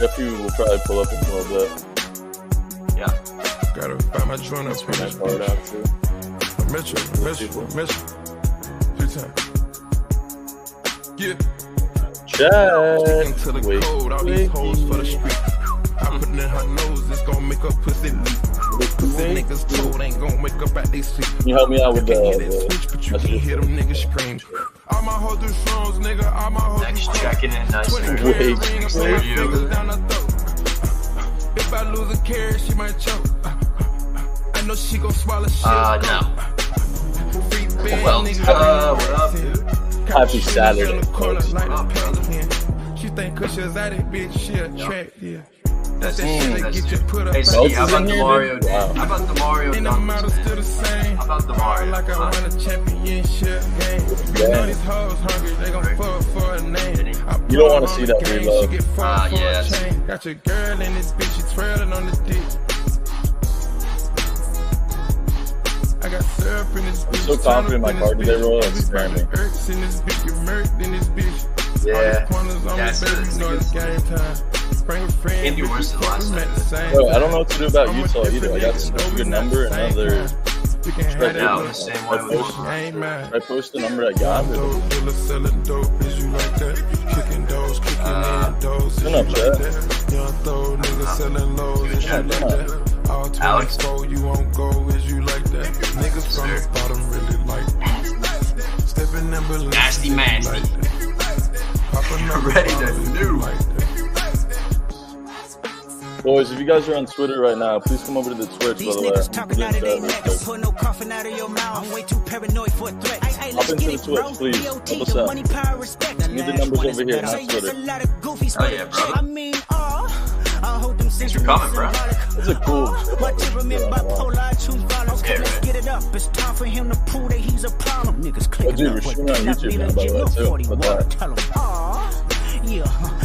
Jeffy will probably pull up in a little bit. Yeah. Gotta find my joint up Turn that card out too. Metro. 3 times. Yeah. Check. Into the code, all these hoes for the street. I put it in her nose, it's gonna make her pussy leak. Pussy niggas told ain't gonna wake up at they sleep. Can you help me out with You can't hear that switch, but you can messages? hear them niggas scream. All my hoes do shrooms, nigga. All my hoes Next do checking in nice. 20 Wait, grand ring, there put my you fingers go. down her throat. If I lose a carrot, she might choke. I know she gon' swallow shit. No. Free band, Well, nigga, what up, dude? Happy Saturday, folks. She think cause she's at it, bitch, she a track, yeah. That's that shit that get you put up. Hey, Belts Steve, how is about in here, Demario? dude? Wow. How about Demario? And the model still the same. How about Demario? Like I won a championship game. You know these hoes hungry, they gon' fuck for a name. You don't wanna see that reload. Yes. Got your girl in this bitch, she twirling on the dick. I got syrup in this bitch. I'm so confident in my card today, Roy. It's scaring me. Irks in this bitch, you murked in this bitch. Yeah. That's it. you know it's game time. Bring a friend, Can't be worse than last night. Bro, I don't know what to do about Utah either. I got such a good number and another. You can have Right now, it. the same way with I ain't mad. I post the number I got. Dope dealer selling dope, is you like that? Kicking doors, kicking in doors, is you Shut up, like Chad. that? Young throw niggas selling lows, is you Chad, like come on. that? All Alex. 24, you won't go, is you like that? Niggas from the bottom really like that. Stepping in Berlin, Nasty, nasty. Ready to do. Boys, if you guys are on Twitter right now, please come over to the Twitch, by These the way. niggas talking out of their neck, Hop don't put no coughing out of your mouth. I'm way too paranoid for a threat. Let's into get the it, Twitch, bro. please. DOT, Help us the out. money, power, respect. The Need the last numbers one is over here, better. not Say Twitter. it's a lot of goofies, Oh, but yeah, brother. I mean, I hold them Thanks for coming, bro. It's a cool shit. My temperament bipolar, I choose violence. Okay, Let's man. get it up. It's time for him to prove that he's a problem. Niggas Oh, clicking dude, up, we're but streaming on cannot YouTube be now, by the legit. way, Look, too. 41, But, tell 'em. Yeah,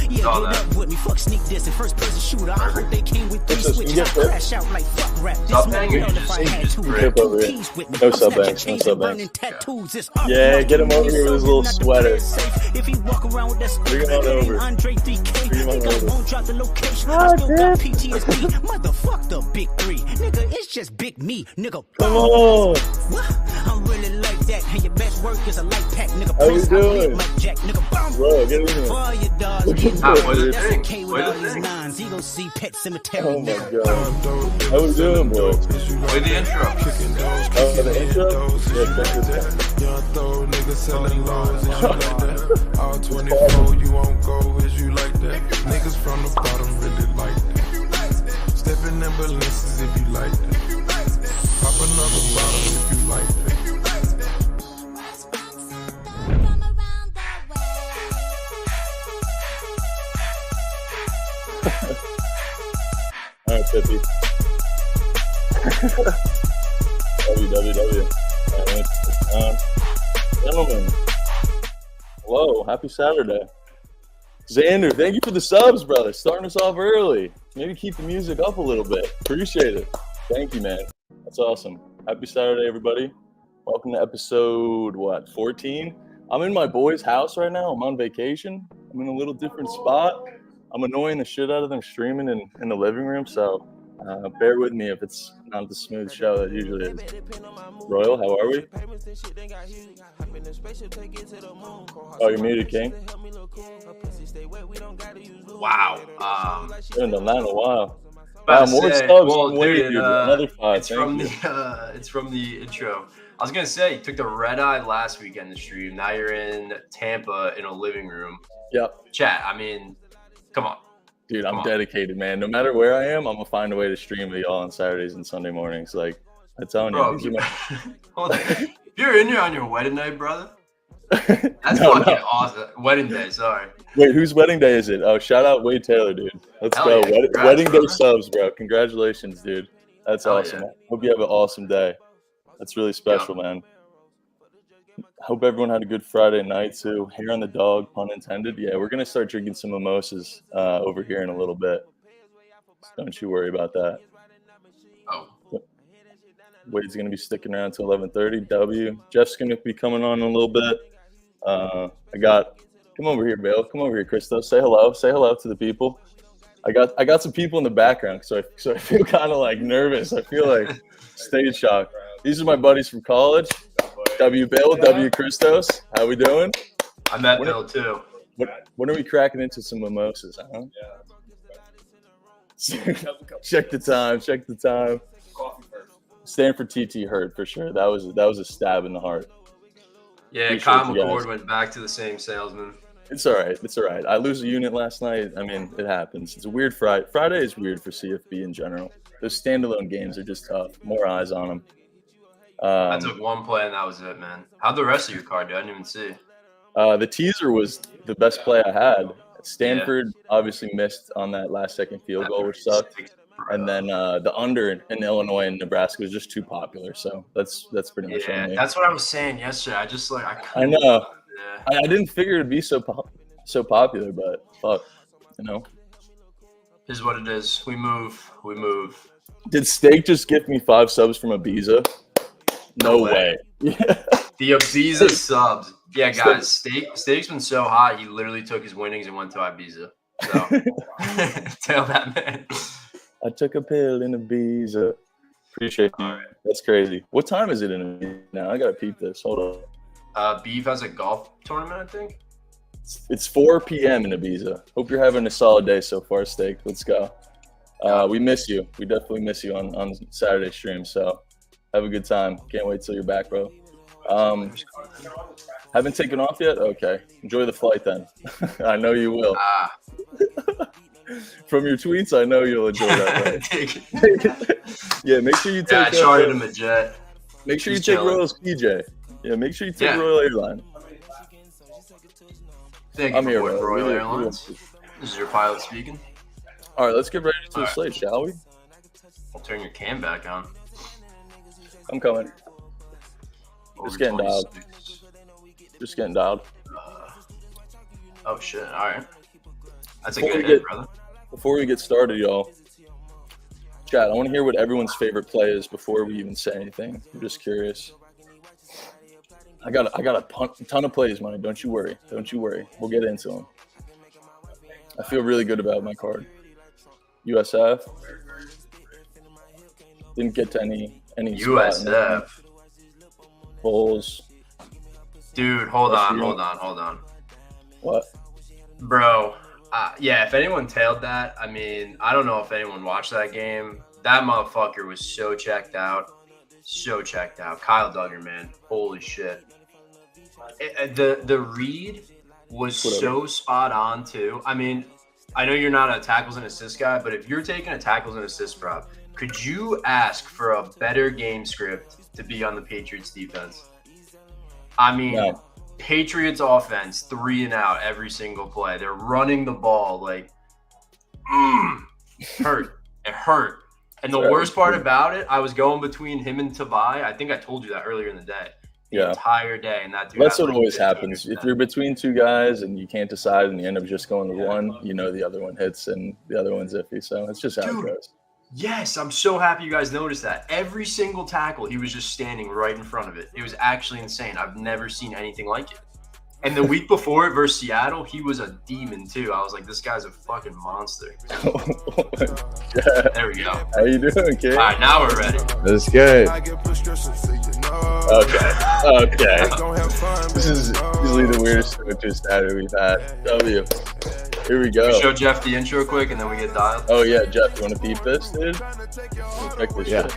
get Saw that. up with me. Fuck sneak this and first person shooter. I hope they came with 3 What's this? switches. You I get that? crash out like fuck rap. This Stop man banging, hell you if just I say had just two. rip over Two here. keys with me. No I'm sub snatching banks, no chains sub and burning banks. tattoos. It's Yeah, get him over here with his little sweater. If he walk around with that Bring him on stick, over. Andre 3K, Bring him on nigga over. won't drop the location. I still got PTSD. Motherfuck the big 3. Nigga, it's just big me. Nigga, Come on. what? I'm really like that. And your best work is a light pack. Nigga, How you Prince, I doing? live like Jack. Nigga, bomb. Bro, get in here. For your dogs, Look big at Ah, that. what is that's it? a K with What all is these it? nines. He gon' see Pet Cemetery, Oh my nigga. god. How we doing, boys? Play the intro. Oh, the intro? Yeah, check this out. Young throw niggas selling lows, is you like that? All 24, you won't go, is you like that? Niggas from the bottom really like that. Stepping in Balences if you like that. Pop another bottle if you like that. All right, 50. www. Gentlemen, hello. Happy Saturday. Xander, thank you for the subs, brother. Starting us off early. Maybe keep the music up a little bit. Appreciate it. Thank you, man. That's awesome. Happy Saturday, everybody. Welcome to episode, 14? I'm in my boy's house right now. I'm on vacation. I'm in a little different spot. I'm annoying the shit out of them streaming in the living room, so bear with me if it's not the smooth show that usually is. Royal, how are we? Oh, you're muted, King. Wow. Haven't done that in a while. About Wow, to more say, subs. well, Wait, dude, dude. Another 5. it's Thank from you. it's from the intro. I was gonna say, you took the red eye last weekend to stream. Now you're in Tampa in a living room. Yep. Chat. I mean, come on. Dude, Come I'm on. dedicated, man. No matter where I am, I'm gonna find a way to stream with y'all on Saturdays and Sunday mornings. Like, I'm telling you, Bro, these are my... hold on. If you're in here on your wedding night, brother, that's No, fucking no. awesome. Wedding day, sorry. Wait, whose wedding day is it? Oh, shout out Wade Taylor, dude. Let's Hell go. yeah, congrats, Wedding day brother. subs, bro. Congratulations, dude. That's Hell awesome. yeah. Hope you have an awesome day. That's really special, man. Hope everyone had a good Friday night too. Hair on the dog, pun intended. Yeah, we're gonna start drinking some mimosas over here in a little bit. So don't you worry about that. Oh, Wade's gonna be sticking around till 11:30. W. Jeff's gonna be coming on in a little bit. Come over here, Bill. Come over here, Christos. Say hello. Say hello to the people. I got some people in the background, so I feel kind of like nervous. I feel like stage shock. These are my buddies from college. W. Bill, W. Christos. How we doing? I met Bill too. When are we cracking into some mimosas? Huh? Check the time. Check the time. Coffee first. Stanford TT hurt for sure. That was a stab in the heart. Yeah, Appreciate Kyle you guys. McCord went back to the same salesman. It's all right. It's all right. I lose a unit last night. I mean, it happens. It's a weird Friday. Friday is weird for CFB in general. Those standalone games are just tough. More eyes on them. I took one play and that was it, man. How'd the rest of your card do? I didn't even see. The teaser was the best play I had. Stanford obviously missed on that last second field goal, which sucked. And then the under in Illinois and Nebraska was just too popular. So that's pretty much on me. That's what I was saying yesterday. I just like I know. Yeah. I didn't figure it'd be so popular, but fuck, you know. Here's what it is. We move. Did Steak just gift me 5 subs from Ibiza? No way. Yeah. The Ibiza subs. Yeah, guys. Steak's been so hot. He literally took his winnings and went to Ibiza. So tell that man. I took a pill in Ibiza. Appreciate you. Right. That's crazy. What time is it in Ibiza now? I gotta peep this. Hold on. Beef has a golf tournament, I think. It's 4 p.m. in Ibiza. Hope you're having a solid day so far, Steak. Let's go. We miss you. We definitely miss you on Saturday stream. So have a good time. Can't wait till you're back, bro. Haven't taken off yet? Okay. Enjoy the flight then. I know you will. From your tweets, I know you'll enjoy that. Right? Yeah, make sure you take. Yeah, I chartered him a jet. Make sure He's you take chilling. Royal's PJ. Yeah, make sure you take Royal Airline. Thank you I'm for here, boarding bro. Royal We- Airlines. This is your pilot speaking. All right, let's get ready to the All slate, shall we? I'll turn your cam back on. I'm coming. Over getting dialed. 26. Just getting dialed. Oh shit! All right. That's a Before good we hit, get- brother. Before we get started, y'all, chat, I want to hear what everyone's favorite play is before we even say anything. I'm just curious. I got a ton of plays, money. Don't you worry. Don't you worry. We'll get into them. I feel really good about my card. USF. Didn't get to any spot in there. USF. Bulls. Dude, hold on. What? Bro, yeah, if anyone tailed that, I mean, I don't know if anyone watched that game. That motherfucker was so checked out. Kyle Duggar, man. Holy shit. The read was so spot on, too. I mean, I know you're not a tackles and assists guy, but if you're taking a tackles and assists prop, could you ask for a better game script to be on the Patriots defense? I mean, No. Patriots offense, 3 and out every single play. They're running the ball like hurt. It hurt. And the worst part about it, I was going between him and Tavai. I think I told you that earlier in the day. The entire day, and that dude. That's had, what like, always 15 happens. If you're between two guys and you can't decide and you end up just going to one, you know the other one hits and the other one's iffy. So it's just how it goes. Yes, I'm so happy you guys noticed that. Every single tackle, he was just standing right in front of it. It was actually insane. I've never seen anything like it. And the week before it versus Seattle, he was a demon too. I was like, this guy's a fucking monster. There we go. How you doing, kid? All right, now we're ready. That's good. Okay. This is easily the weirdest Twitter Saturday we've had. W. Here we go. Show Jeff the intro quick, and then we get dialed. Oh yeah, Jeff, you want to peep this, dude? Check this shit.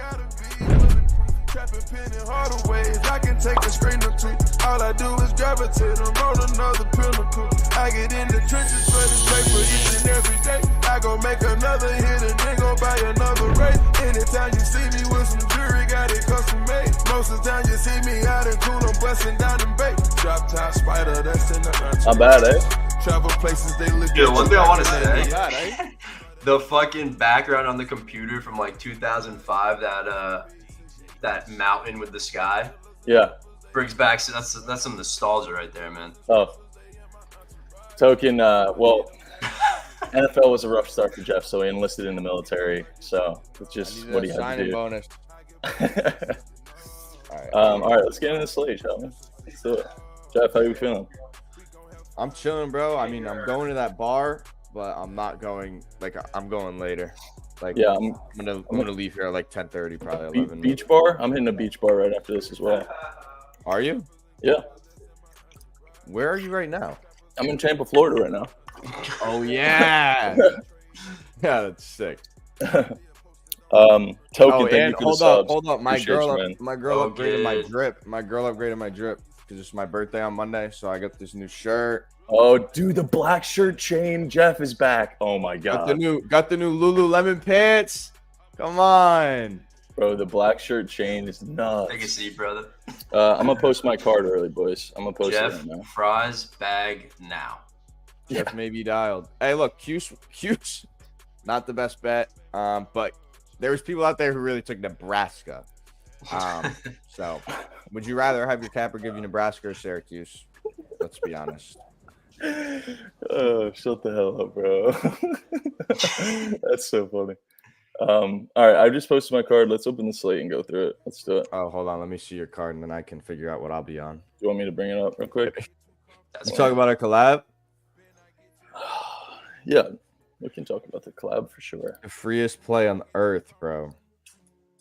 Trapping penny harder ways, I can take a screen or two. All I do is gravitate and roll another pinnacle. I get in the trenches for this paper each and every day. I go make another hit and then go buy another race. Anytime you see me with some jewelry, got it custom made. Most of the time you see me out in cool, I'm busting down in bait. Drop top spider, that's in the Not bad, eh? travel places they look Dude, one thing I want to say, eh? the fucking background on the computer from like 2005, that mountain with the sky, Yeah. brings back. That's some nostalgia right there, man. Oh. Token, well, NFL was a rough start for Jeff, so he enlisted in the military. So it's just what he had to signing do. bonus. All right, let's get into the slate, shall we? Let's do it. Jeff, how you feeling? I'm chilling, bro. I mean, I'm going to that bar but I'm not going. Like I'm going later. Like Yeah, I'm gonna leave here at like 10:30, probably 11. beach bar. I'm hitting a beach bar right after this as well. Are you? Yeah, Where are you right now? I'm in Tampa, Florida right now. Oh yeah. Yeah, that's sick. Token, Oh, thank and you for hold the up, subs. hold up. My Appreciate girl, you, man. my girl upgraded my Okay. drip. My girl upgraded my drip because it's my birthday on Monday, so I got this new shirt. Oh, dude, the black shirt chain. Jeff is back. Oh my Got the god, new Lululemon pants. Come on. bro, the black shirt chain is nuts. Take a seat, brother. I'm gonna post my card early, boys. I'm gonna post it Jeff, right now. fries bag now. Jeff may be dialed. Hey, look, Cuse, not the best bet. But there was people out there who really took Nebraska. So would you rather have your capper give you Nebraska or Syracuse? Let's be honest. Oh, shut the hell up, bro. That's so funny. All right, I just posted my card. Let's open the slate and go through it. Let's do it. Oh, hold on. Let me see your card, and then I can figure out what I'll be on. Do you want me to bring it up real quick? That's You talk about our collab? Yeah, we can talk about the collab for sure. The freest play on earth, bro.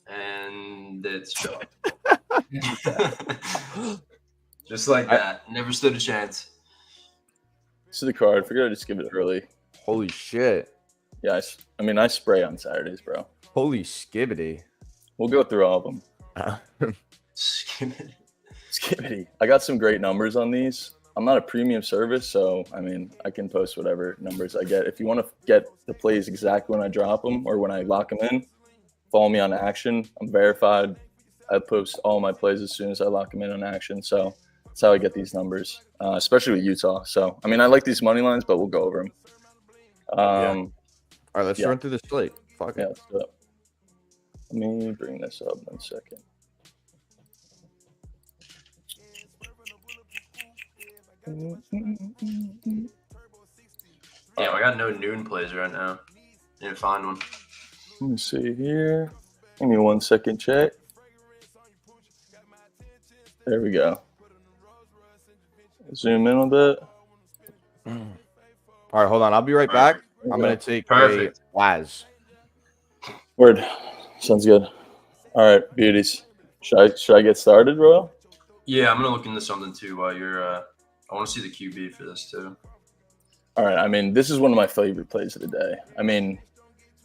And it's shut. Just like that. Never stood a chance. This is the card. Figured I'd just give it early. Holy shit. Yeah, I spray on Saturdays, bro. Holy skibbity. We'll go through all of them. Skibbity. I got some great numbers on these. I'm not a premium service, so I mean, I can post whatever numbers I get. If you want to get the plays exactly when I drop them or when I lock them in, follow me on Action. I'm verified. I post all my plays as soon as I lock them in on Action. So that's how I get these numbers, especially with Utah. So, I mean, I like these money lines, but we'll go over them. All right, let's Yeah. run through the slate. Fuck Yeah, it. let's do it. Let me bring this up 1 second. Damn, I got no noon plays right now. Didn't find one. Let me see here. Give me 1 second, chat. There we go. Zoom in a bit. All right, hold on. I'll be right back. I'm going to take Perfect. a Waz. Word. Sounds good. All right, beauties. Should I get started, bro? Yeah, I'm gonna look into something too while you're. I want to see the QB for this too. All right. I mean, this is one of my favorite plays of the day. I mean,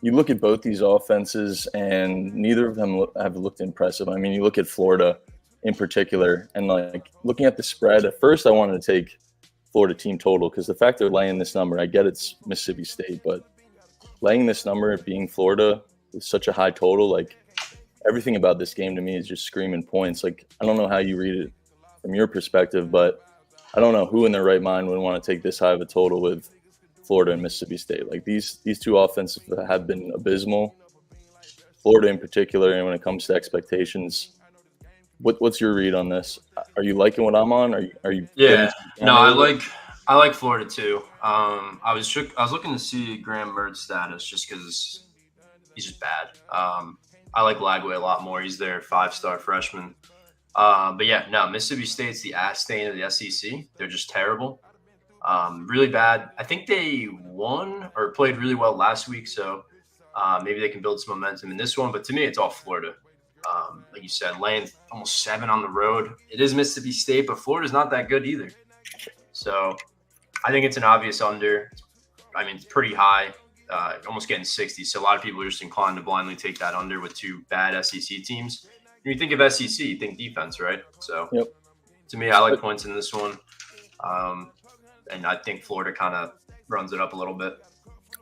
you look at both these offenses, and neither of them have looked impressive. I mean, you look at Florida in particular, and like looking at the spread. At first, I wanted to take Florida team total because the fact they're laying this number, I get it's Mississippi State, but laying this number being Florida with such a high total, like everything about this game to me is just screaming points. Like, I don't know how you read it from your perspective, but I don't know who in their right mind would want to take this high of a total with Florida and Mississippi State. Like these two offenses have been abysmal. Florida in particular, and when it comes to expectations, what's your read on this? Are you liking what I'm on? Are you? Yeah, no, I like Florida too. I was looking to see Graham Mertz's status just because he's just bad. I like Lagway a lot more. He's their 5-star freshman. But yeah, no, Mississippi State's the ass stain of the SEC. They're just terrible. Really bad. I think they won or played really well last week, so maybe they can build some momentum in this one. But to me, it's all Florida. Like you said, laying almost 7 on the road. It is Mississippi State, but Florida's not that good either. So I think it's an obvious under. I mean, it's pretty high, almost getting 60. So a lot of people are just inclined to blindly take that under with two bad SEC teams. When you think of SEC, you think defense, right? So Yep. To me, I like points in this one. And I think Florida kind of runs it up a little bit.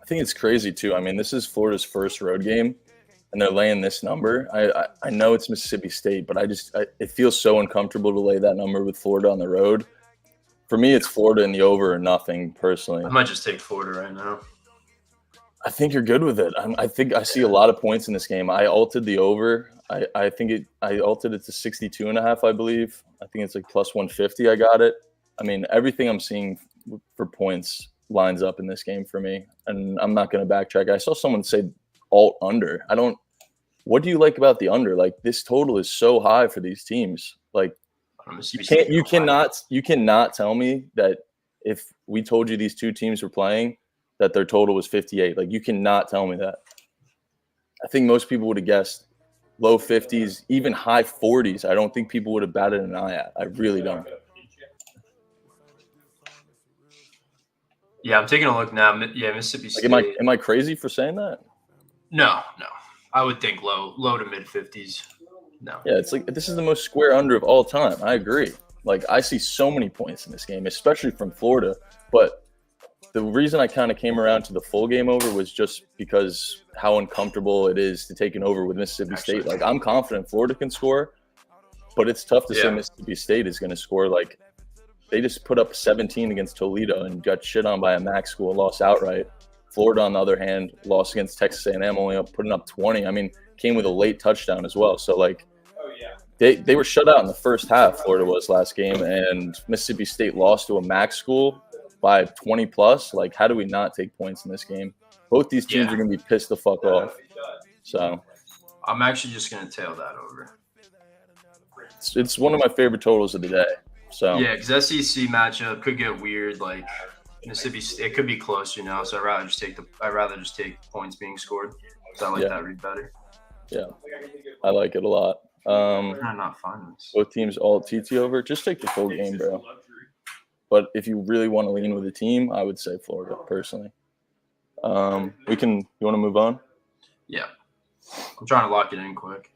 I think it's crazy too. I mean, this is Florida's first road game, and they're laying this number. I know it's Mississippi State, but it feels so uncomfortable to lay that number with Florida on the road. For me, it's Florida in the over or nothing, personally. I might just take Florida right now. I think you're good with it. I think I see a lot of points in this game. I altered the over. I think I altered it to 62.5, I believe. I think it's like plus 150. I got it. I mean, everything I'm seeing for points lines up in this game for me, and I'm not going to backtrack. I saw someone say alt under. What do you like about the under? Like, this total is so high for these teams. Like, you cannot tell me that if we told you these two teams were playing, that their total was 58. Like, you cannot tell me that. I think most people would have guessed low 50s, even high 40s. I don't think people would have batted an eye at. I really don't. Yeah, I'm taking a look now. Yeah, Mississippi State. Am I crazy for saying that? No. I would think low to mid 50s. No. Yeah, it's like this is the most square under of all time. I agree. Like, I see so many points in this game, especially from Florida. But the reason I kind of came around to the full game over was just because how uncomfortable it is to take an over with Mississippi State. Like, I'm confident Florida can score, but it's tough to say Mississippi State is going to score. Like, they just put up 17 against Toledo and got shit on by a MAC school, lost outright. Florida, on the other hand, lost against Texas A&M, only putting up 20. I mean, came with a late touchdown as well. So, like, they were shut out in the first half, Florida was last game, and Mississippi State lost to a MAC school by 20 plus. Like, how do we not take points in this game? Both these teams are going to be pissed the fuck off. So I'm actually just going to tail that over. It's one of my favorite totals of the day. So yeah, because SEC matchup could get weird. Like, Mississippi, it could be close, you know. So I'd rather just take points being scored. So I like that read better. Yeah, I like it a lot. Not fun. Both teams all TT over. Just take the full game, bro. But if you really want to lean with a team, I would say Florida personally. You want to move on? Yeah, I'm trying to lock it in quick.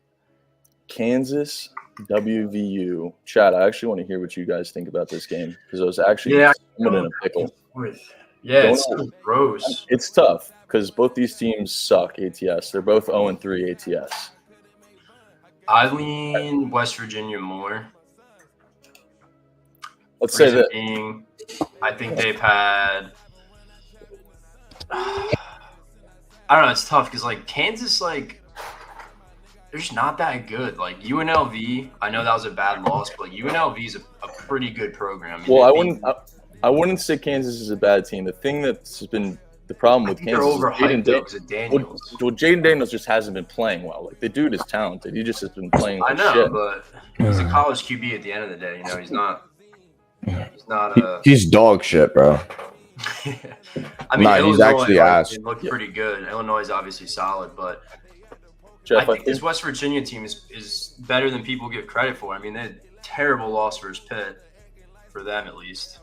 Kansas WVU. Chad, I actually want to hear what you guys think about this game because I was actually in a pickle. It's gross. It's tough because both these teams suck ATS. They're both 0-3 ATS. I lean West Virginia more. Let's say that. I think they've had. I don't know. It's tough because, like, Kansas, like, they're just not that good. Like, UNLV, I know that was a bad loss, but UNLV is a pretty good program. Well, I wouldn't say Kansas is a bad team. The thing that's been the problem with Kansas is Jaden Daniels. Well, Jaden Daniels just hasn't been playing well. Like, the dude is talented. He just has been playing like I know, shit. But he's a college QB at the end of the day. You know, he's not. He's dog shit, bro. I mean, Illinois, he's actually ass. It looked pretty good. Illinois is obviously solid, but Jeff, I think this West Virginia team is better than people give credit for. I mean, they had a terrible loss versus Pitt, for them at least.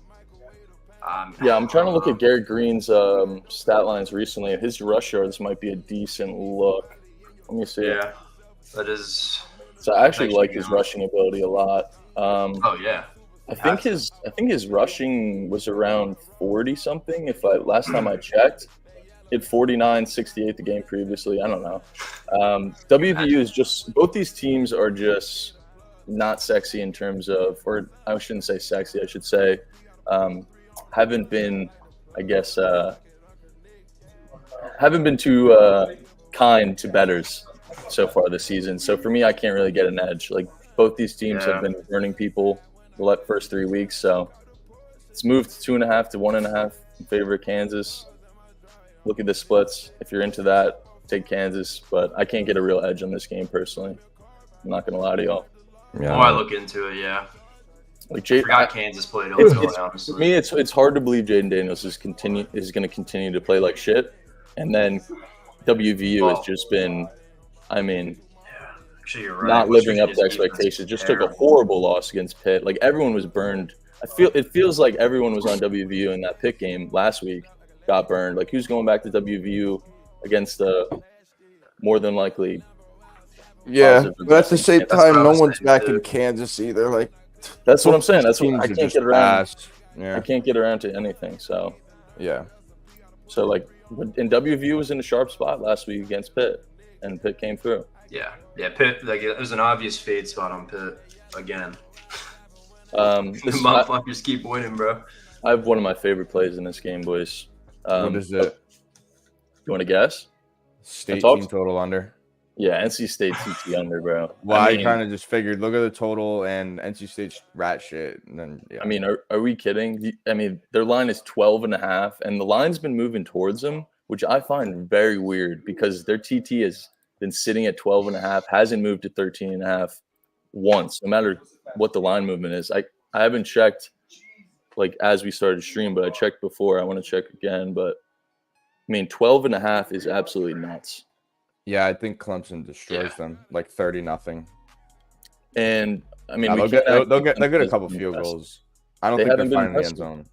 I'm trying to look at Garrett Green's stat lines recently. His rush yards might be a decent look. Let me see. Yeah, that is. So I actually like his rushing ability a lot. I think his rushing was around 40 something. Last time I checked, hit 49, 68 the game previously. I don't know. WVU is just both these teams are just not sexy in terms of, or I shouldn't say sexy. I should say haven't been, I guess, haven't been too kind to bettors so far this season. So for me, I can't really get an edge. Like, both these teams have been burning people the first 3 weeks, so it's moved to 2.5 to 1.5 in favor of Kansas. Look at the splits. If you're into that, take Kansas, but I can't get a real edge on this game personally. I'm not gonna lie to y'all. Yeah. Oh, I look into it, yeah. Like, I forgot Kansas played Illinois, honestly. For me, it's hard to believe Jaden Daniels is going to continue to play like shit, and then WVU has just been, I mean. Actually, you're right. Not living up to expectations. Just took a horrible loss against Pitt. Like, everyone was burned. It feels like everyone was on WVU in that Pitt game last week got burned. Like, who's going back to WVU against the more than likely? Yeah, but at the same time, no one's back in Kansas either. Like, that's what I'm saying. That's what I can't get around. Yeah. I can't get around to anything. So yeah. So, like, and WVU was in a sharp spot last week against Pitt, and Pitt came through. Yeah, Pitt. Like, it was an obvious fade spot on Pitt again. Motherfuckers keep winning, bro. I have one of my favorite plays in this game, boys. What is it? You want to guess? State team total under. Yeah, NC State TT under, bro. Well, I kind of just figured, look at the total and NC State's rat shit. And then, yeah. I mean, are we kidding? I mean, their line is 12.5, and the line's been moving towards them, which I find very weird because their TT has been sitting at 12.5, hasn't moved to 13.5 once, no matter what the line movement is. I haven't checked, like, as we started stream, but I checked before. I want to check again, but I mean, 12.5 is absolutely nuts. Yeah, I think Clemson destroys them like 30-0. And I mean, Now, we they'll can't get a Clemson couple hasn't been field impressive. goals. I don't They think they're haven't been finding the end impressive. zone.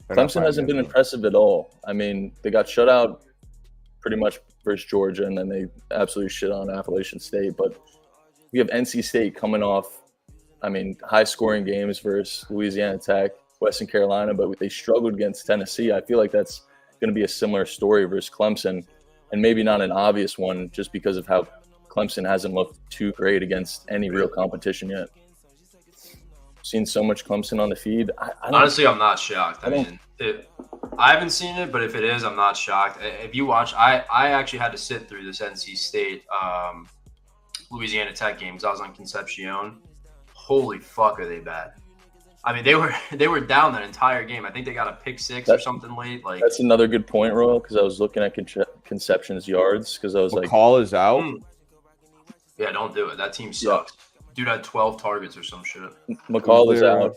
They're not Clemson finding hasn't the been end zone. impressive at all. I mean, they got shut out pretty much versus Georgia, and then they absolutely shit on Appalachian State. But we have NC State coming off, I mean, high-scoring games versus Louisiana Tech, Western Carolina, but they struggled against Tennessee. I feel like that's going to be a similar story versus Clemson, and maybe not an obvious one just because of how Clemson hasn't looked too great against any real competition yet. Seen so much Clemson on the feed. I don't, Honestly, I'm not shocked. I I don't- mean, I haven't seen it, but if it is, I'm not shocked. If you watch, I actually had to sit through this NC State Louisiana Tech game because I was on Concepcion. Holy fuck, are they bad? I mean, they were down that entire game. I think they got a pick six or something late. Like That's another good point, Royal, because I was looking at Conception's yards because I was like, McCall is out. yeah, don't do it. That team sucks. Dude had 12 targets or some shit. McCall is their- out.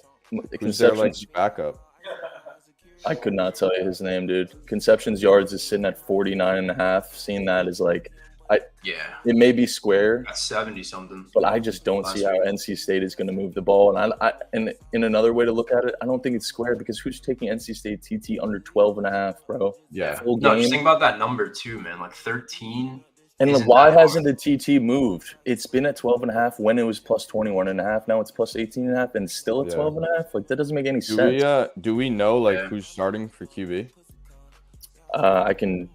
Who's their like Conception's, backup? I could not tell you his name, dude. Conception's yards is sitting at 49.5. Seeing that is like, Yeah, it may be square, got 70 something. but I just don't see how NC State is going to move the ball. And in another way to look at it, I don't think it's square because who's taking NC State TT under 12.5, bro? Yeah. Full No, game. just think about that number too, man. Like 13. And isn't why that hasn't the TT moved? It's been at 12.5 when it was plus 21.5. Now it's plus 18.5 and still at Yeah. 12.5. Like that doesn't make any sense. Do we know like Yeah. who's starting for QB? I can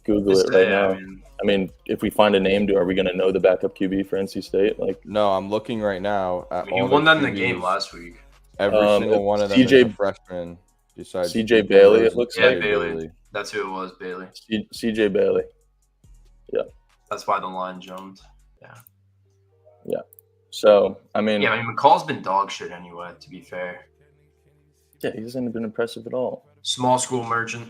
Google it right now. I mean, if we find a name, are we going to know the backup QB for NC State? Like, No, I'm looking right now at You all won the that in the game QBs. last week. Every single one of them CJ is a freshman. Besides CJ Bailey, it looks Yeah, like. Bailey. That's who it was, Bailey. CJ Bailey. That's why the line jumped. So, I mean, Yeah, I mean, McCall's been dog shit anyway, to be fair. he hasn't been impressive at all. Small school merchant.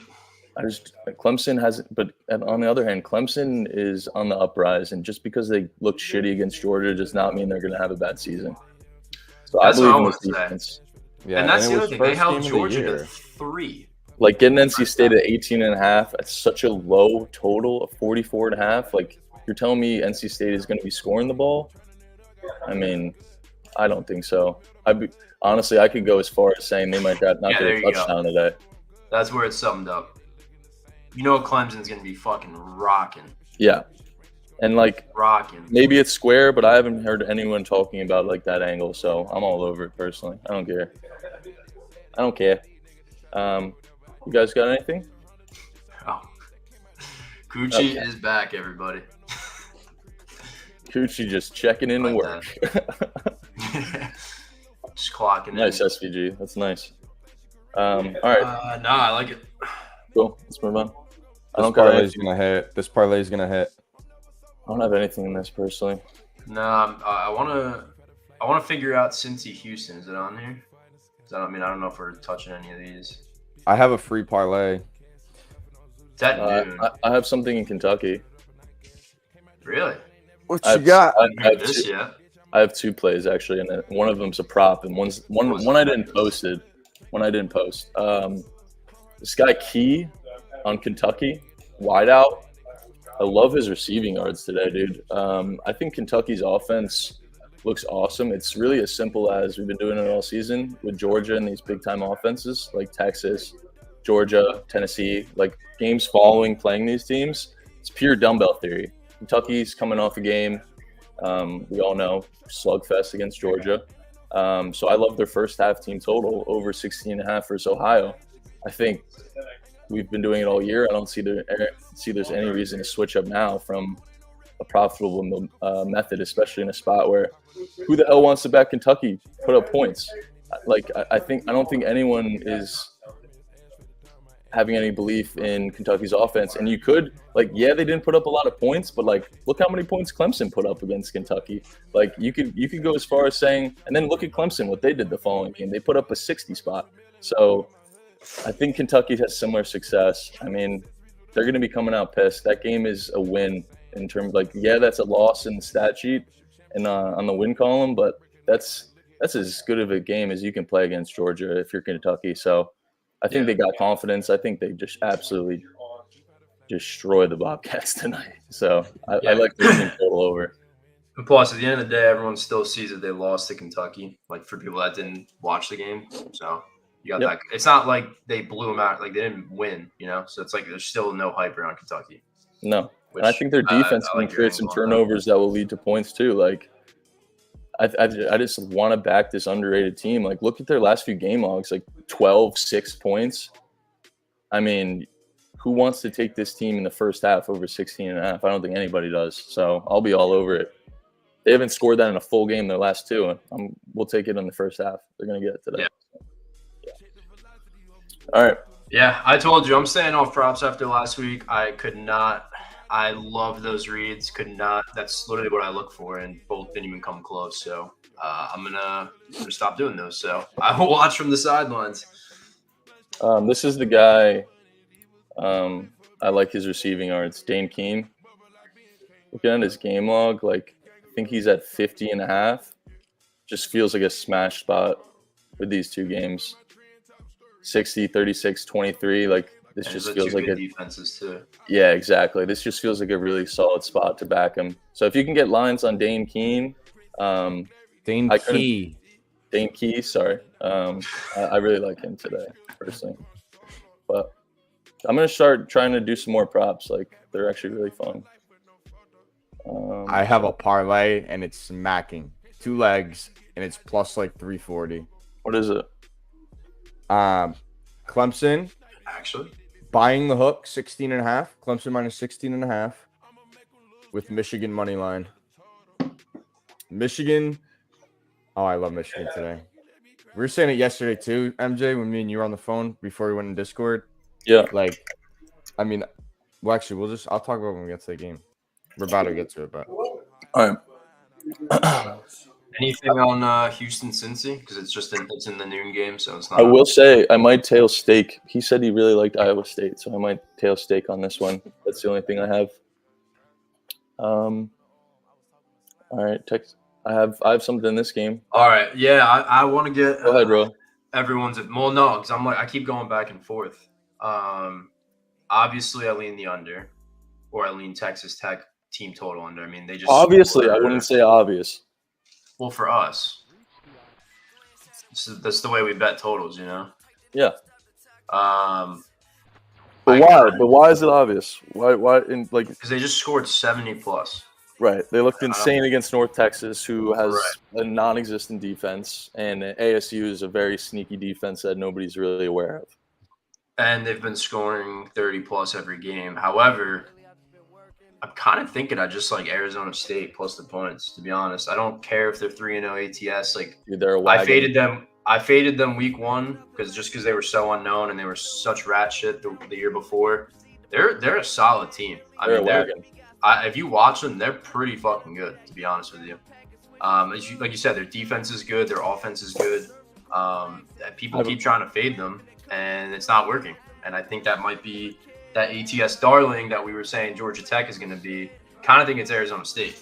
Clemson hasn't, but on the other hand, Clemson is on the uprise, and just because they looked shitty against Georgia does not mean they're going to have a bad season. So That's I what I believe in would this say. defense. Yeah, And that's it the was other thing. They first held game of the Georgia to year. 3. Like getting NC State at 18.5 at such a low total of 44.5. Like you're telling me NC State is going to be scoring the ball? I mean, I don't think so. Honestly, I could go as far as saying they might not Yeah, get there a you go. touchdown today. That's where it's summed up. You know Clemson's going to be fucking rocking. Yeah, and like Rocking. maybe it's square, but I haven't heard anyone talking about like that angle, so I'm all over it personally. I don't care. You guys got anything? Oh. Coochie Okay. is back, everybody. Coochie just checking in to Like work. Just clocking Nice in. SVG. That's nice. All right, Nah, I like it. cool. Let's move on. I This don't got parlay's anything. gonna hit. This parlay's gonna hit. I don't have anything in this personally. Nah, I want to figure out Cincy Houston. Is it on here? 'Cause I don't know if we're touching any of these. I have a free parlay. It's at noon. I have something in Kentucky. Really? What I you got? I haven't heard this two, yet. I have two plays actually, and one of them's a prop, and one I didn't post it. One I didn't post. This guy Key on Kentucky, wideout. I love his receiving yards today, dude. I think Kentucky's offense looks awesome. It's really as simple as we've been doing it all season with Georgia and these big time offenses like Texas, Georgia, Tennessee, like games following playing these teams. It's pure dumbbell theory. Kentucky's coming off a game. We all know slugfest against Georgia. So I love their first half team total over 16.5 versus Ohio. I think we've been doing it all year. I don't see there's any reason to switch up now from a profitable method, especially in a spot where who the hell wants to back Kentucky put up points? Like I don't think anyone is having any belief in Kentucky's offense. And you could they didn't put up a lot of points, but like look how many points Clemson put up against Kentucky. Like you could go as far as saying, and then look at Clemson, what they did the following game. They put up a 60 spot. So I think Kentucky has similar success. I mean, they're going to be coming out pissed. That game is a win in terms that's a loss in the stat sheet and on the win column, but that's as good of a game as you can play against Georgia if you're Kentucky. So I think they got confidence. I think they just absolutely destroy the Bobcats tonight. So I Yeah. like the team total over. And plus, at the end of the day, everyone still sees that they lost to Kentucky. Like for people that didn't watch the game, so you got Yep. that. It's not like they blew them out. Like they didn't win, you know. So it's like there's still no hype around Kentucky. No, Which and I think their defense I can like your create some angle on that. turnovers that will lead to points too. Like I just want to back this underrated team. Like look at their last few game logs, like 12, 6 points. I mean, who wants to take this team in the first half over 16.5? I don't think anybody does. So I'll be all over it. They haven't scored that in a full game their last two. We'll take it in the first half. They're going to get it today. Yeah. All right. Yeah, I told you I'm staying off props after last week. I could not. I love those reads. Could not. That's literally what I look for, and both didn't even come close. So I'm gonna stop doing those. So I will watch from the sidelines. This is the guy. I like his receiving yards. Dane Keene. Looking at his game log, like I think he's at 50.5. Just feels like a smash spot with these two games. 60, 36, 23. Like this And just those feels two like good a defenses too. yeah, exactly. This just feels like a really solid spot to back him. So if you can get lines on Dane Keene, Dane I couldn't- Key. Dane Key, sorry. I really like him today, personally. But I'm gonna start trying to do some more props. Like they're actually really fun. I have a parlay and it's smacking 2 legs and it's plus like 340. What is it? Clemson Actually, buying the hook 16.5. Clemson minus 16.5 with Michigan money line. Michigan. Oh, I love Michigan today. We were saying it yesterday too, MJ, when me and you were on the phone before we went in Discord. Yeah. Like, I mean, well, actually, I'll talk about it when we get to the game. We're about to get to it, but All right. anything on Houston Cincy? Because it's in the noon game, so it's not. I will say I might tail stake. He said he really liked Iowa State, so I might tail stake on this one. That's the only thing I have. All right, text. I have something in this game. All right, yeah, I want to get. Go ahead, bro. Everyone's well, no, because I keep going back and forth. Obviously, I lean the under, or I lean Texas Tech team total under. I mean, they just Obviously, I wouldn't say obvious. Well, for us, that's the way we bet totals, you know. Yeah. But why? But why is it obvious? Why? In like, because they just scored 70 plus. right? They looked insane against North Texas, who has Right. a non-existent defense, and ASU is a very sneaky defense that nobody's really aware of. And they've been scoring 30 plus every game. However, I'm kind of thinking I just like Arizona State plus the points, to be honest. I don't care if they're 3-0 ATS. Like, Dude, they're a I wagon. faded them week one because they were so unknown and they were such rat shit the year before. They're a solid team. They're a wagon. If you watch them, they're pretty fucking good, to be honest with you. Like you said, their defense is good, their offense is good. People keep trying to fade them, and it's not working. And I think that might be that ATS darling that we were saying Georgia Tech is going to be. Kind of think it's Arizona State.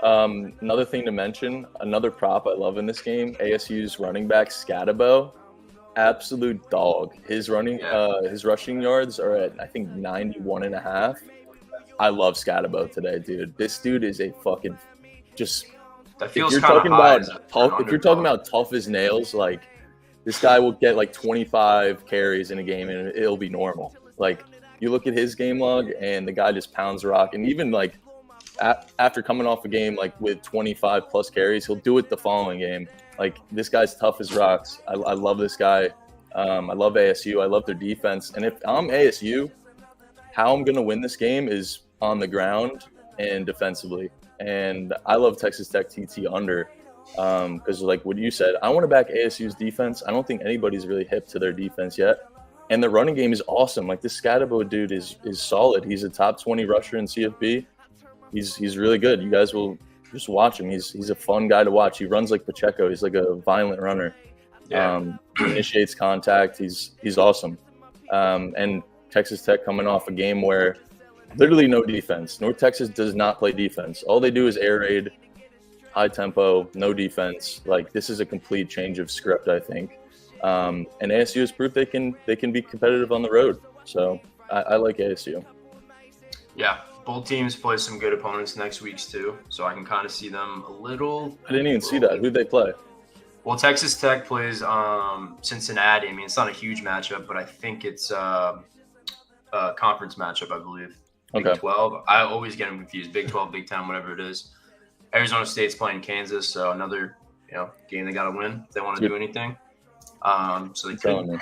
Another thing to mention, another prop I love in this game, ASU's running back Scatabo, absolute dog. His rushing yards are at I think 91.5. I love Scatabo today, dude. This dude is a fucking just. That If feels you're kind of talking high. about tough, if you're talking about tough as nails, like this guy will get like 25 carries in a game and it'll be normal. Like you look at his game log and the guy just pounds rock, and even like after coming off a game like with 25 plus carries, he'll do it the following game. Like this guy's tough as rocks. I love this guy. I love ASU. I love their defense. And if I'm ASU, how I'm going to win this game is on the ground and defensively. And I love Texas Tech TT under because like what you said, I want to back ASU's defense. I don't think anybody's really hip to their defense yet. And the running game is awesome. Like this Scatabo dude is solid. He's a top 20 rusher in CFB. He's really good. You guys will just watch him. He's a fun guy to watch. He runs like Pacheco. He's like a violent runner. Yeah. He initiates contact. He's awesome. And Texas Tech coming off a game where literally no defense. North Texas does not play defense. All they do is air raid, high tempo, no defense. Like this is a complete change of script, I think. And ASU has proved they can be competitive on the road. So I like ASU. Yeah, both teams play some good opponents next week's too, so I can kind of see them a little. I didn't even see that. Who'd they play? Well, Texas Tech plays Cincinnati. I mean, it's not a huge matchup, but I think it's a conference matchup, I believe. Big Okay. 12. I always get them confused. Big 12, Big 10, whatever it is. Arizona State's playing Kansas, so another game they got to win if they want to do anything. So they could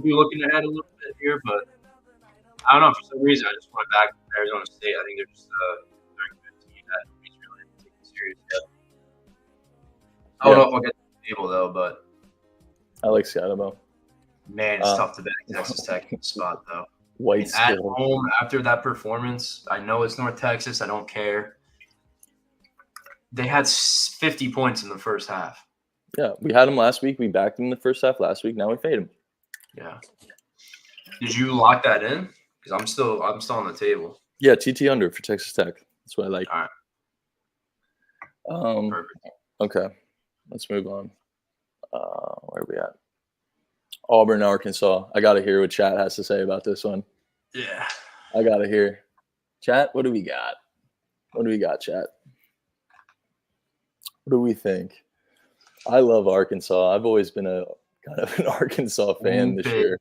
be looking ahead a little bit here, but I don't know. For some reason, I just went back to Arizona State. I think they're just they're a good team that is really taking serious yet. I don't know if I'll get to the table though, but I like Seattle. man, it's tough to back Texas Tech in the spot though. White At home after that performance, I know it's North Texas. I don't care. They had 50 points in the first half. Yeah, we had them last week. We backed them in the first half last week. Now we fade them. Yeah. Did you lock that in? Because I'm still on the table. Yeah, TT under for Texas Tech. That's what I like. All right. Perfect. Okay, let's move on. Where are we at? Auburn, Arkansas. I got to hear what Chat has to say about this one. Yeah. I got to hear. Chat, what do we got? What do we got, Chat? What do we think? I love Arkansas. I've always been a kind of an Arkansas fan this year.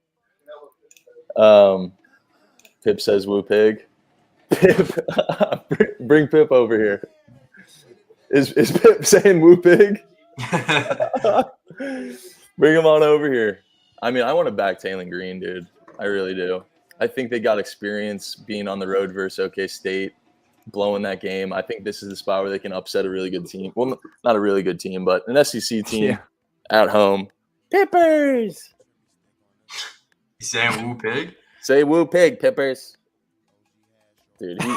Pip says woo pig. Pip, bring Pip over here. Is Pip saying woo pig? Bring him on over here. I mean, I want to back Taylor Green, dude. I really do. I think they got experience being on the road versus OK State, blowing that game. I think this is the spot where they can upset a really good team. Well, not a really good team, but an SEC team at home. Pippers! You saying woo pig? Say woo pig, Pippers. Dude, he...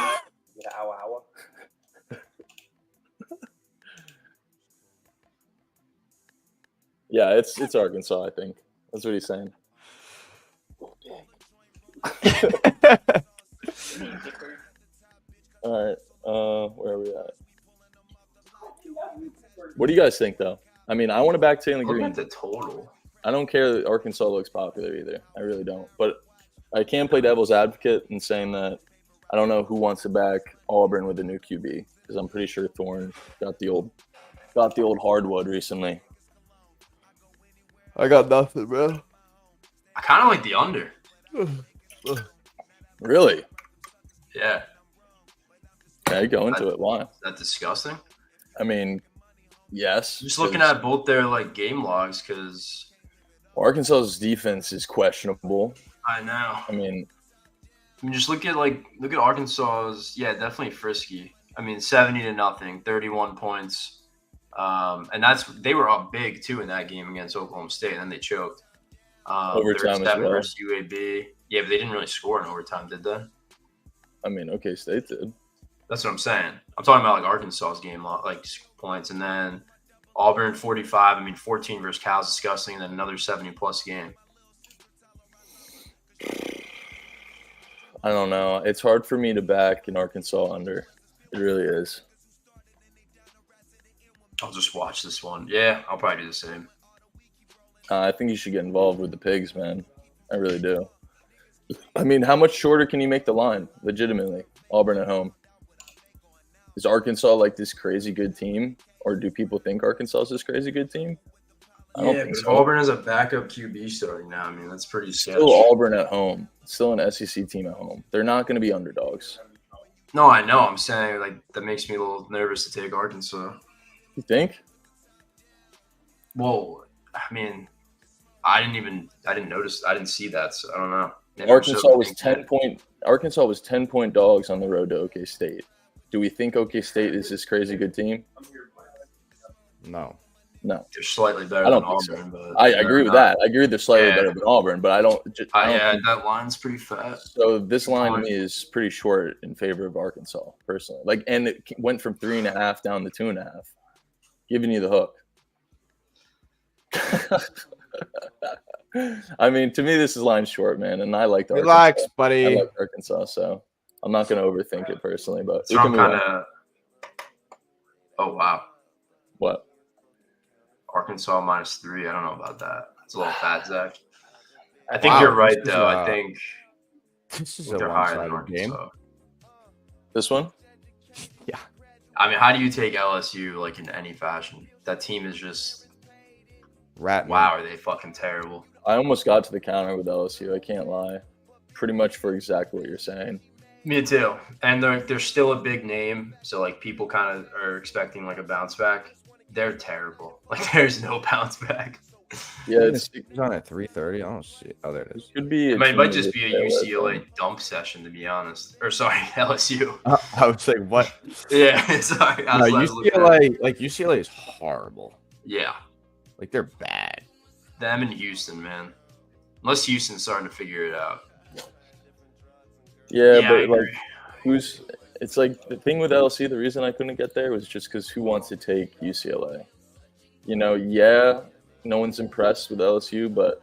Yeah, it's Arkansas, I think. That's what he's saying. All right. Where are we at? What do you guys think, though? I mean, I want to back Taylor Green. Look at the total. I don't care that Arkansas looks popular either. I really don't. But I can play devil's advocate in saying that I don't know who wants to back Auburn with a new QB because I'm pretty sure Thorne got the old hardwood recently. I got nothing, bro. I kind of like the under. Really? Yeah. Okay, go into it. Why? Is that disgusting? I mean, yes. Just looking at both their game logs, because Arkansas's defense is questionable. I know. I mean, just look at Arkansas's. Yeah, definitely frisky. I mean, 70-0, 31 points. And they were up big too in that game against Oklahoma State, and then they choked. Overtime as well. Versus UAB. Yeah, but they didn't really score in overtime, did they? I mean, OK State did. That's what I'm saying. I'm talking about Arkansas's game, points, and then Auburn 45. I mean, 14 versus Cal's disgusting, and then another 70+ game. I don't know. It's hard for me to back an Arkansas under. It really is. I'll just watch this one. Yeah, I'll probably do the same. I think you should get involved with the pigs, man. I really do. I mean, how much shorter can you make the line, legitimately? Auburn at home. Is Arkansas this crazy good team? Or do people think Arkansas is this crazy good team? I don't think so. Auburn is a backup QB starting now. I mean, that's pretty sketchy. Still Auburn at home. Still an SEC team at home. They're not going to be underdogs. No, I know. I'm saying, that makes me a little nervous to take Arkansas. You think? Well, I mean, I didn't notice. I didn't see that, so I don't know. Maybe Arkansas was 10-point dogs on the road to OK State. Do we think OK State is this crazy good team? No. They're slightly better than Auburn. But I agree with that. I agree they're slightly better than Auburn, but I don't think that line's pretty fat. So this line is pretty short in favor of Arkansas, personally. And it went from 3.5 down to 2.5. Giving you the hook. I mean, to me, this is line short, man, and I like the Relax, buddy. I like Arkansas, so I'm not going to overthink it personally, but so I'm kind of. Oh wow! What? Arkansas -3. I don't know about that. It's a little fat, Zach. I think you're right, though. I think this is they're higher than Arkansas. Game. This one? Yeah. I mean, how do you take LSU like in any fashion? That team is just Rat. wow. Are they fucking terrible? I almost got to the counter with LSU. I can't lie. Pretty much for exactly what you're saying. Me too. And they're still a big name, so like people kind of are expecting like a bounce back. They're terrible. Like there's no bounce back. Yeah, It's on at 3:30. I don't see it. Oh, there it is. could be. It might just be a UCLA dump session, to be honest. Or sorry, LSU. I was like, what? Yeah, sorry. No, UCLA is horrible. Yeah, Like they're bad. them in Houston, man. Unless Houston's starting to figure it out. Yeah, I but agree. like, it's like the thing with LSU. The reason I couldn't get there was just because who wants to take UCLA? You know, yeah, no one's impressed with LSU, but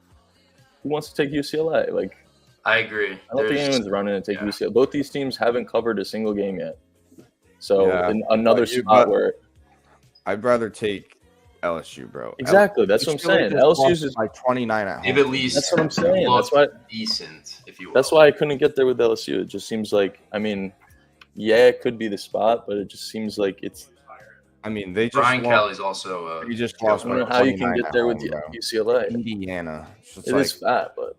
who wants to take UCLA? Like, I agree. I don't think anyone's running to take UCLA. Both these teams haven't covered a single game yet. So Yeah. in another But spot where I'd rather take LSU, bro. exactly that's what I'm saying. LSU's is like 29 at home. They've at least That's what I'm saying. That's looked why decent, if you will. that's why I couldn't get there with LSU. It just seems like, I mean, yeah, it could be the spot, but it just seems like it's. I mean, they just Brian lost. Kelly's also. He just I lost. don't know by how you can 29 get there at with home, bro. UCLA. Indiana. So it's It like, is fat, but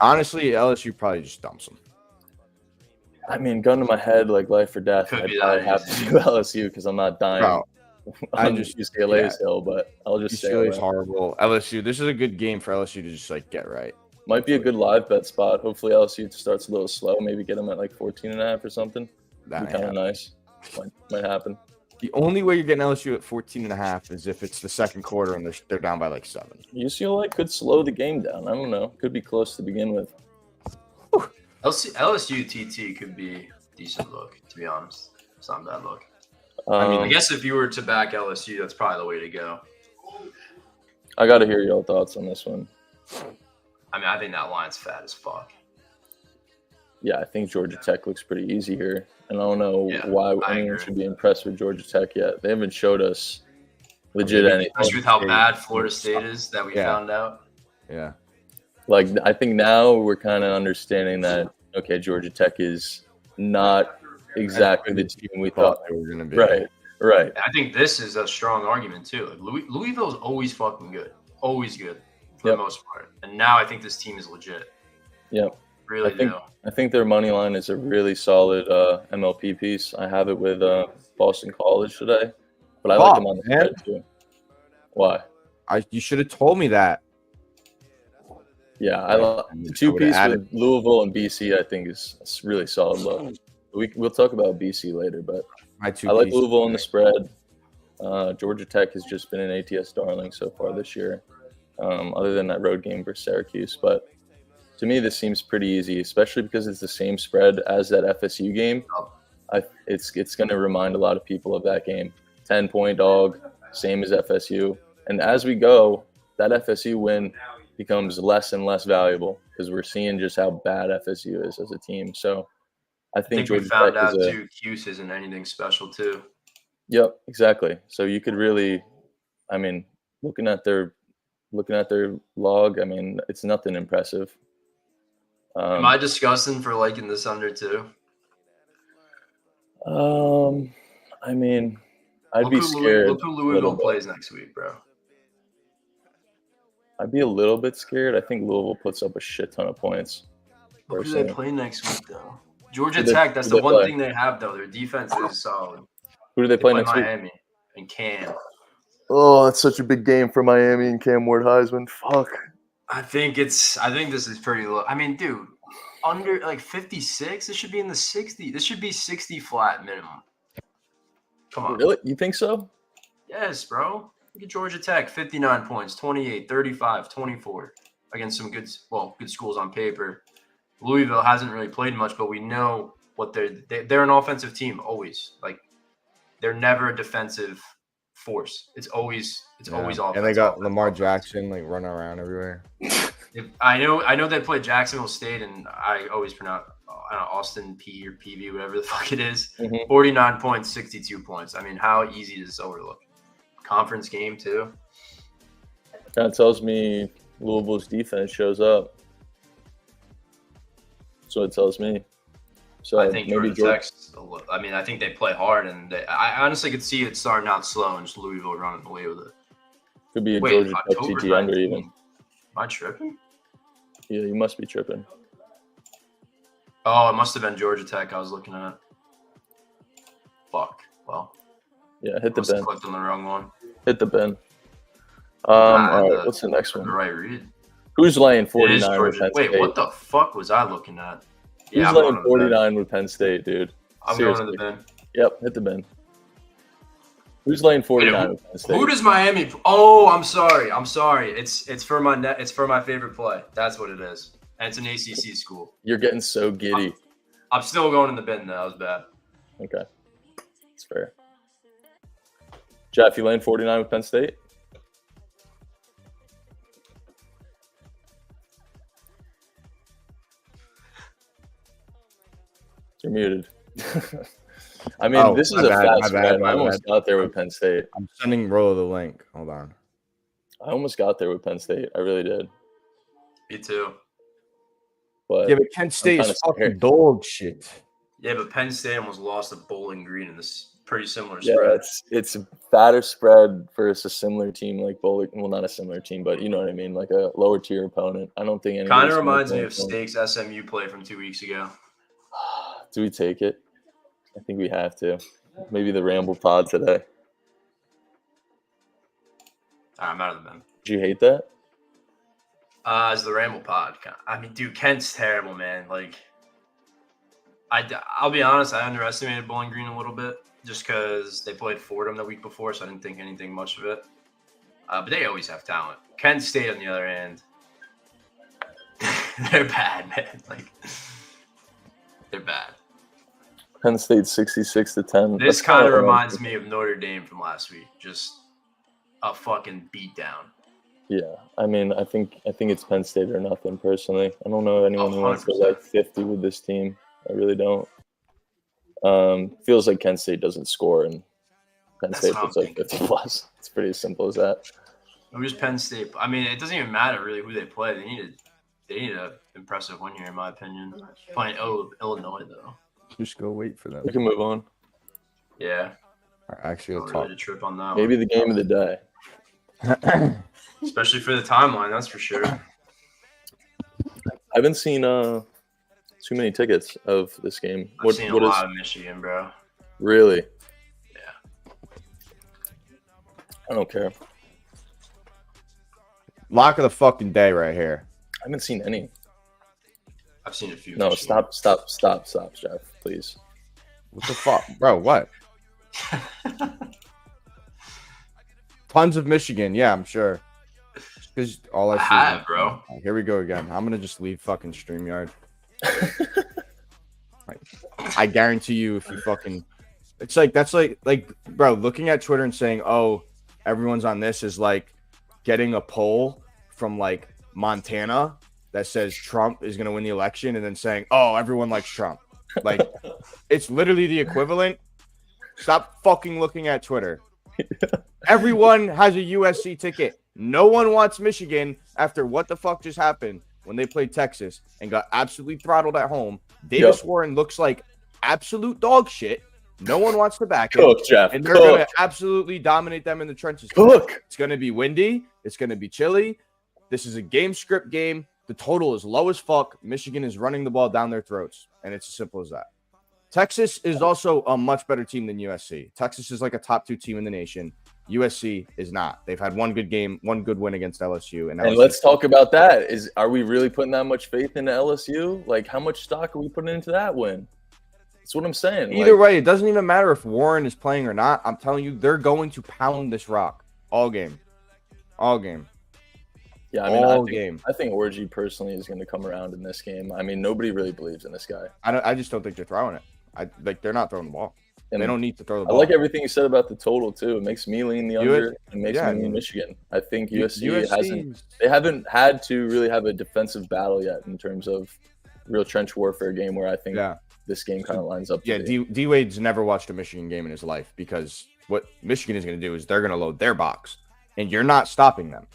honestly, LSU probably just dumps them. I mean, gun to my head, like life or death, Could I'd be probably that have to easy. do LSU because I'm not dying Bro, I on just- UCLA's hill, but I'll just stay UCLA is away. horrible. LSU. This is a good game for LSU to just like get right. Might be a good live bet spot. Hopefully LSU starts a little slow. Maybe get them at like 14.5 or something. That Be kind of ain't nice. Might happen. The only way you're getting LSU at 14.5 is if it's the second quarter and they're down by like 7. UCLA could slow the game down. I don't know. Could be close to begin with. LSU TT could be a decent look, to be honest. It's not a bad look. I mean, I guess if you were to back LSU, that's probably the way to go. I got to hear your thoughts on this one. I mean, I think that line's fat as fuck. Yeah, I think Georgia Tech looks pretty easy here. And I don't know Yeah, why I anyone agree. should be impressed with Georgia Tech yet. They haven't showed us legit anything. Especially with how bad Florida State is that we Yeah. found out. yeah. Like, I think now we're kind of understanding that, okay, Georgia Tech is not exactly the team we thought. they were going to be. Right. I think this is a strong argument, too. Like Louisville's always fucking good. Always good for Yep. the most part. And now I think this team is legit. Yep. Really I think their money line is a really solid MLP piece. I have it with Boston College today, but I like them on the man. spread too. Why? You should have told me that. Yeah, the I two would've piece added- with Louisville and BC, I think is a really solid look. We'll talk about BC later, but My two I like piece- Louisville on the spread. Georgia Tech has just been an ATS darling so far this year, other than that road game versus Syracuse. But to me, this seems pretty easy, especially because it's the same spread as that FSU game. It's going to remind a lot of people of that game. 10-point dog, same as FSU. And as we go, that FSU win becomes less and less valuable because we're seeing just how bad FSU is as a team. So I I think we Georgia found Tech out, is too, Cuse isn't anything special, too. Yep, exactly. So you could really, I mean, looking at their log, I mean, it's nothing impressive. Am I disgusting for liking this under, too? I mean, I'd Look be who scared. Look who Louisville plays next week, bro. I'd be a little bit scared. I think Louisville puts up a shit ton of points. Look who they personally. play next week, though. Georgia Who they- Tech, that's who the they one play? thing they have, though. Their defense is solid. Who do they play Play next week? Miami and Cam. Oh, that's such a big game for Miami and Cam Ward Heisman. Fuck. I think this is pretty low. I mean, dude, under like 56, this should be in the 60. This should be 60 flat minimum. Come on. Really? You think so? Yes, bro. Look at Georgia Tech, 59 points, 28, 35, 24 against some good schools on paper. Louisville hasn't really played much, but we know what they're an offensive team always. Like they're never a defensive force. It's always offense. And they got offense, Lamar offense. Jackson like running around everywhere. I know they played Jacksonville State, and I always pronounce Austin P or PV, whatever the fuck it is. Mhm. 49 points, 62 points. I mean, how easy is this overlook? Conference game too. Kind of tells me Louisville's defense shows up. That's what it tells me. So I think maybe Georgia Tech's a look. I mean, I think they play hard, and I honestly could see it starting out slow and just Louisville running away with it. Could be a Wait, Georgia Tech October GT under 19th. even. Am I tripping? Yeah, you must be tripping. Oh, it must have been Georgia Tech I was looking at. Fuck. Well, Yeah, hit the must have bin. clicked on the wrong one. Hit the bin. Nah, All right, what's the next The one? right read. Who's laying It is 49 with Georgia. Penn Wait, State? what the fuck was I looking at? Who's I'm laying going to the bin. 49 with Penn State, dude? I'm Seriously. going to the bin. Yep, hit the bin. Who's laying 49 with Penn State? Who does Miami? Oh, I'm sorry. It's for my It's for my favorite play. That's what it is. And it's an ACC school. You're getting so giddy. I'm still going in the bin though. That was bad. Okay, that's fair. Jeff, you laying 49 with Penn State? You're muted. I mean, this is my a bad, fast my spread. bad, my I almost bad. got there with Penn State. I'm sending Rolo the link. Hold on. I almost got there with Penn State. I really did. Me too. But Yeah, but Kent State kinda is fucking scared. dog shit. Yeah, but Penn State almost lost to Bowling Green in this pretty similar yeah, spread. it's a fatter spread versus a similar team like Bowling. Well, not a similar team, but you know what I mean, like a lower tier opponent. I don't think Kind anybody's of gonna reminds me play of them. Stake's SMU play from 2 weeks ago. Do we take it? I think we have to. Maybe the Ramble Pod today. All right, I'm out of the bin. Did you hate that? As the Ramble Pod. I mean, dude, Kent's terrible, man. Like, I'll be honest, I underestimated Bowling Green a little bit just because they played Fordham the week before, so I didn't think anything much of it. But they always have talent. Kent State, on the other hand, they're bad, man. Like, they're bad. Penn State 66-10. This kind of reminds me of Notre Dame from last week. Just a fucking beatdown. Yeah, I mean, I think it's Penn State or nothing. Personally, I don't know anyone who wants to 100%. like 50 with this team. I really don't. Feels like Kent State doesn't score and Penn That's State what I'm puts like thinking. 50 plus. It's pretty as simple as that. It was Penn State. I mean, it doesn't even matter really who they play. They need a impressive win here, in my opinion. Playing Illinois though. Just go wait for them. We can move on. Yeah, Actually, I'm I'll ready talk. to trip on that Maybe one. the game of the day. Especially for the timeline, that's for sure. I haven't seen too many tickets of this game. I've seen a lot of Michigan, bro. Really? Yeah. I don't care. Lock of the fucking day right here. I haven't seen any. I've seen a few. No, Michigan. stop, Jeff, please. What the fuck, bro? What? Tons of Michigan. Yeah, I'm sure. Because all I I see. have, bro. Here we go again. I'm gonna just leave fucking StreamYard. I guarantee you, if you fucking, it's like that's like bro, looking at Twitter and saying, "Oh, everyone's on this," is like getting a poll from like Montana that says Trump is gonna win the election, and then saying, "Oh, everyone likes Trump." Like, it's literally the equivalent. Stop fucking looking at Twitter. Everyone has a USC ticket. No one wants Michigan after what the fuck just happened when they played Texas and got absolutely throttled at home. Davis Warren looks like absolute dog shit. No one wants to back it. Cook, Jeff. And they're going to absolutely dominate them in the trenches. Cook. It's going to be windy. It's going to be chilly. This is a game script game. The total is low as fuck. Michigan is running the ball down their throats. And it's as simple as that. Texas is also a much better team than USC. Texas is like a top 2 team in the nation. USC is not. They've had one good game, one good win against LSU. And let's talk about that. Are we really putting that much faith into LSU? Like, how much stock are we putting into that win? That's what I'm saying. Either way, it doesn't even matter if Warren is playing or not. I'm telling you, they're going to pound this rock all game. All game. Yeah, I mean, game. I think Orgy personally is going to come around in this game. I mean, nobody really believes in this guy. I just don't think they're throwing it. They're not throwing the ball. And they don't need to throw the I ball. like everything you said about the total too. It makes me lean the under. It makes me lean Michigan. I think USC haven't had to really have a defensive battle yet in terms of real trench warfare game where I think this game kind of lines up. Yeah, D Wade's never watched a Michigan game in his life because what Michigan is going to do is they're going to load their box, and you're not stopping them.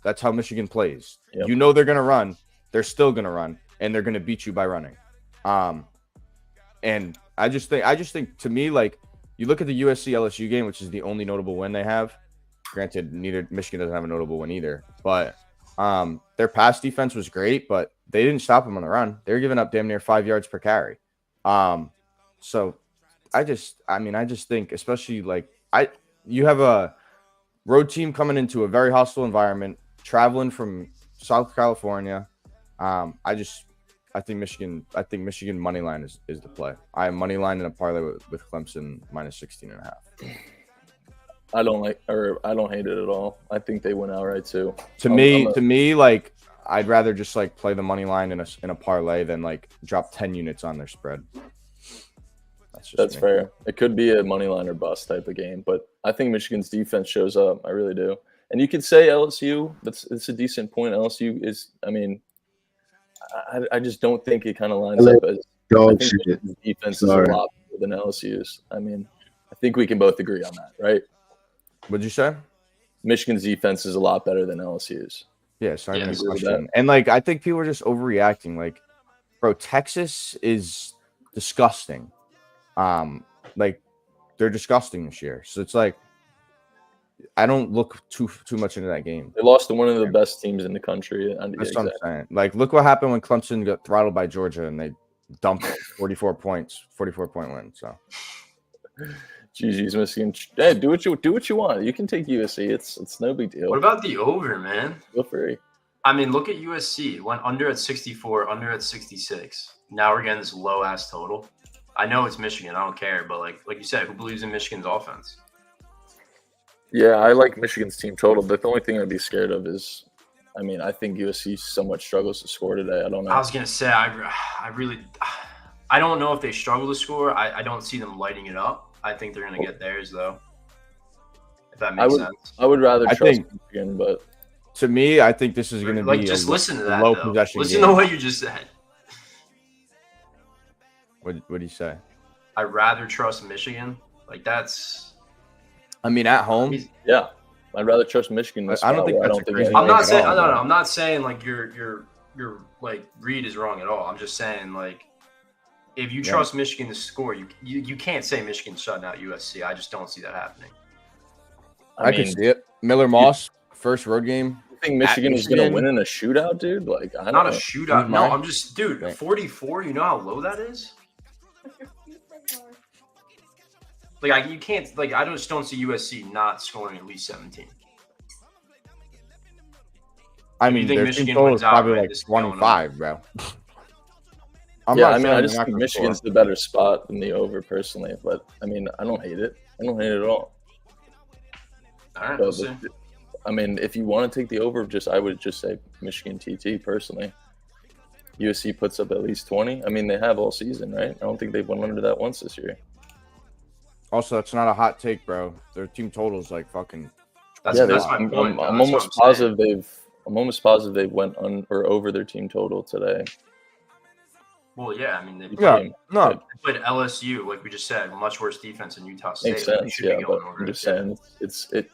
That's how Michigan plays. Yep. You know they're going to run. They're still going to run, and they're going to beat you by running. And I just think to me, like, you look at the USC LSU game, which is the only notable win they have. Granted, neither Michigan doesn't have a notable win either, but their pass defense was great, but they didn't stop them on the run. They were giving up damn near 5 yards per carry. So I just think, especially like you have a road team coming into a very hostile environment, traveling from South California. I think Michigan money line is the play. I am money line in a parlay with Clemson minus 16.5. I don't hate it at all. I think they win outright too. To me, like, I'd rather just like play the money line in a parlay than like drop 10 units on their spread. That's fair. It could be a money line or bust type of game, but I think Michigan's defense shows up. I really do. And you could say LSU. It's a decent point. LSU is. I mean, I just don't think it kind of lines up as. I think Michigan's defense is a lot better than LSU's. I mean, I think we can both agree on that, right? What'd you say? Michigan's defense is a lot better than LSU's. Yeah, sorry, question. And like, I think people are just overreacting. Like, bro, Texas is disgusting. Like, they're disgusting this year. So it's like, I don't look too much into that game. They lost to one of the best teams in the country. That's what I'm saying. Like, look what happened when Clemson got throttled by Georgia and they dumped 44 points, 44-point win. So, GG's Michigan. Hey, do what you want. You can take USC. It's no big deal. What about the over, man? Feel free. I mean, look at USC. It went under at 64, under at 66. Now we're getting this low ass total. I know it's Michigan. I don't care, but like you said, who believes in Michigan's offense? Yeah, I like Michigan's team total, but the only thing I'd be scared of is, I mean, I think USC somewhat struggles to score today. I don't know. I was gonna say I don't know if they struggle to score. I don't see them lighting it up. I think they're gonna get theirs though. If that makes sense. I would rather trust Michigan, but to me, I think this is gonna be just listen to that. Low Though. possession. Listen to what you just said. What do you say? I'd rather trust Michigan. Like that's. I mean, at home. Yeah, I'd rather trust Michigan. I don't think that's crazy. I'm not saying. No, I'm not saying like your like read is wrong at all. I'm just saying like if you trust Michigan to score, you can't say Michigan shutting out USC. I just don't see that happening. I can see it. Miller Moss, first road game. You think Michigan is going to win in a shootout, dude? Like, I don't know. A shootout. No, I'm just, dude. 44. You know how low that is? Like, you can't. Like, I just don't see USC not scoring at least 17. I mean, their Michigan total is probably like 25, bro. I just think Michigan's the better spot than the over personally, but I mean, I don't hate it. I don't hate it at all. All right, we'll see. I mean, if you want to take the over, I would just say Michigan TT personally. USC puts up at least 20. I mean, they have all season, right? I don't think they've won under that once this year. Also, that's not a hot take, bro. Their team total is like fucking. That's my point. I'm almost positive they've went or over their team total today. Well, yeah, I mean, they played LSU, like we just said, much worse defense than Utah State. Makes sense, yeah, but I'm just saying it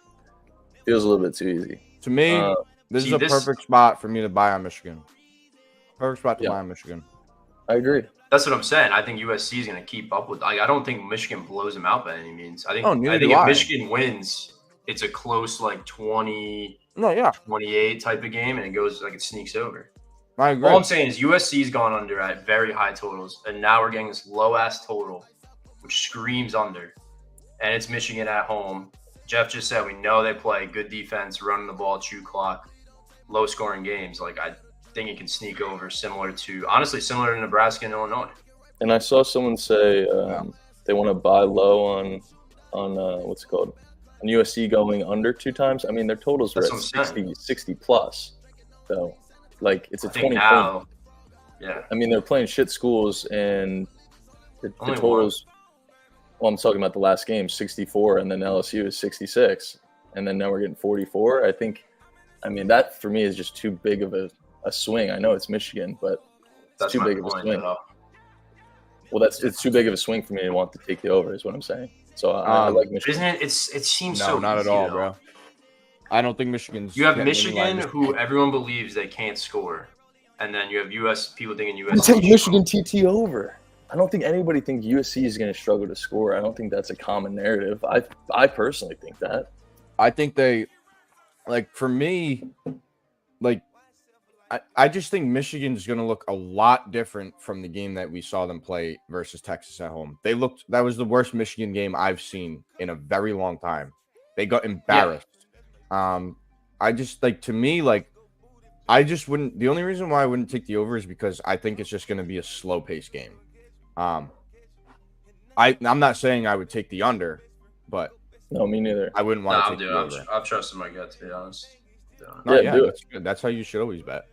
feels a little bit too easy. To me, this is a perfect spot for me to buy on Michigan. Perfect spot to buy on Michigan. I agree. That's what I'm saying. I think USC is going to keep up with. Like, I don't think Michigan blows them out by any means. I think if Michigan wins, it's a close like 28 type of game, and it goes like it sneaks over. I agree. All I'm saying is USC's gone under at very high totals, and now we're getting this low ass total, which screams under, and it's Michigan at home. Jeff just said we know they play good defense, running the ball, chew clock, low scoring games. Like I think it can sneak over, similar to Nebraska and Illinois. And I saw someone say they want to buy low on what's it called? On USC going under 2 times. I mean, their totals are at 60 plus. So, like, it's a 20 point. Yeah. I mean, they're playing shit schools, and the totals. Well, I'm talking about the last game, 64, and then LSU is 66, and then now we're getting 44. I mean, that for me is just too big of a swing. I know it's Michigan, but it's too big of a swing. Well, it's too big of a swing for me to want to take the over, is what I'm saying. So I like Michigan. Isn't it? It seems so not easy, at all, though. bro. I don't think Michigan's. You have Michigan, who everyone believes they can't score, and then you have people thinking USC. Take Michigan TT over. I don't think anybody thinks USC is going to struggle to score. I don't think that's a common narrative. I personally think that. I think they, like, for me, like, I just think Michigan's going to look a lot different from the game that we saw them play versus Texas at home. That was the worst Michigan game I've seen in a very long time. They got embarrassed. Yeah. I just, like, to me, like, I just wouldn't, the only reason why I wouldn't take the over is because I think it's just going to be a slow paced game. I'm not saying I would take the under, but no, me neither. I wouldn't want to take the over. I've trusted my gut, to be honest. Yeah, that's good. That's how you should always bet.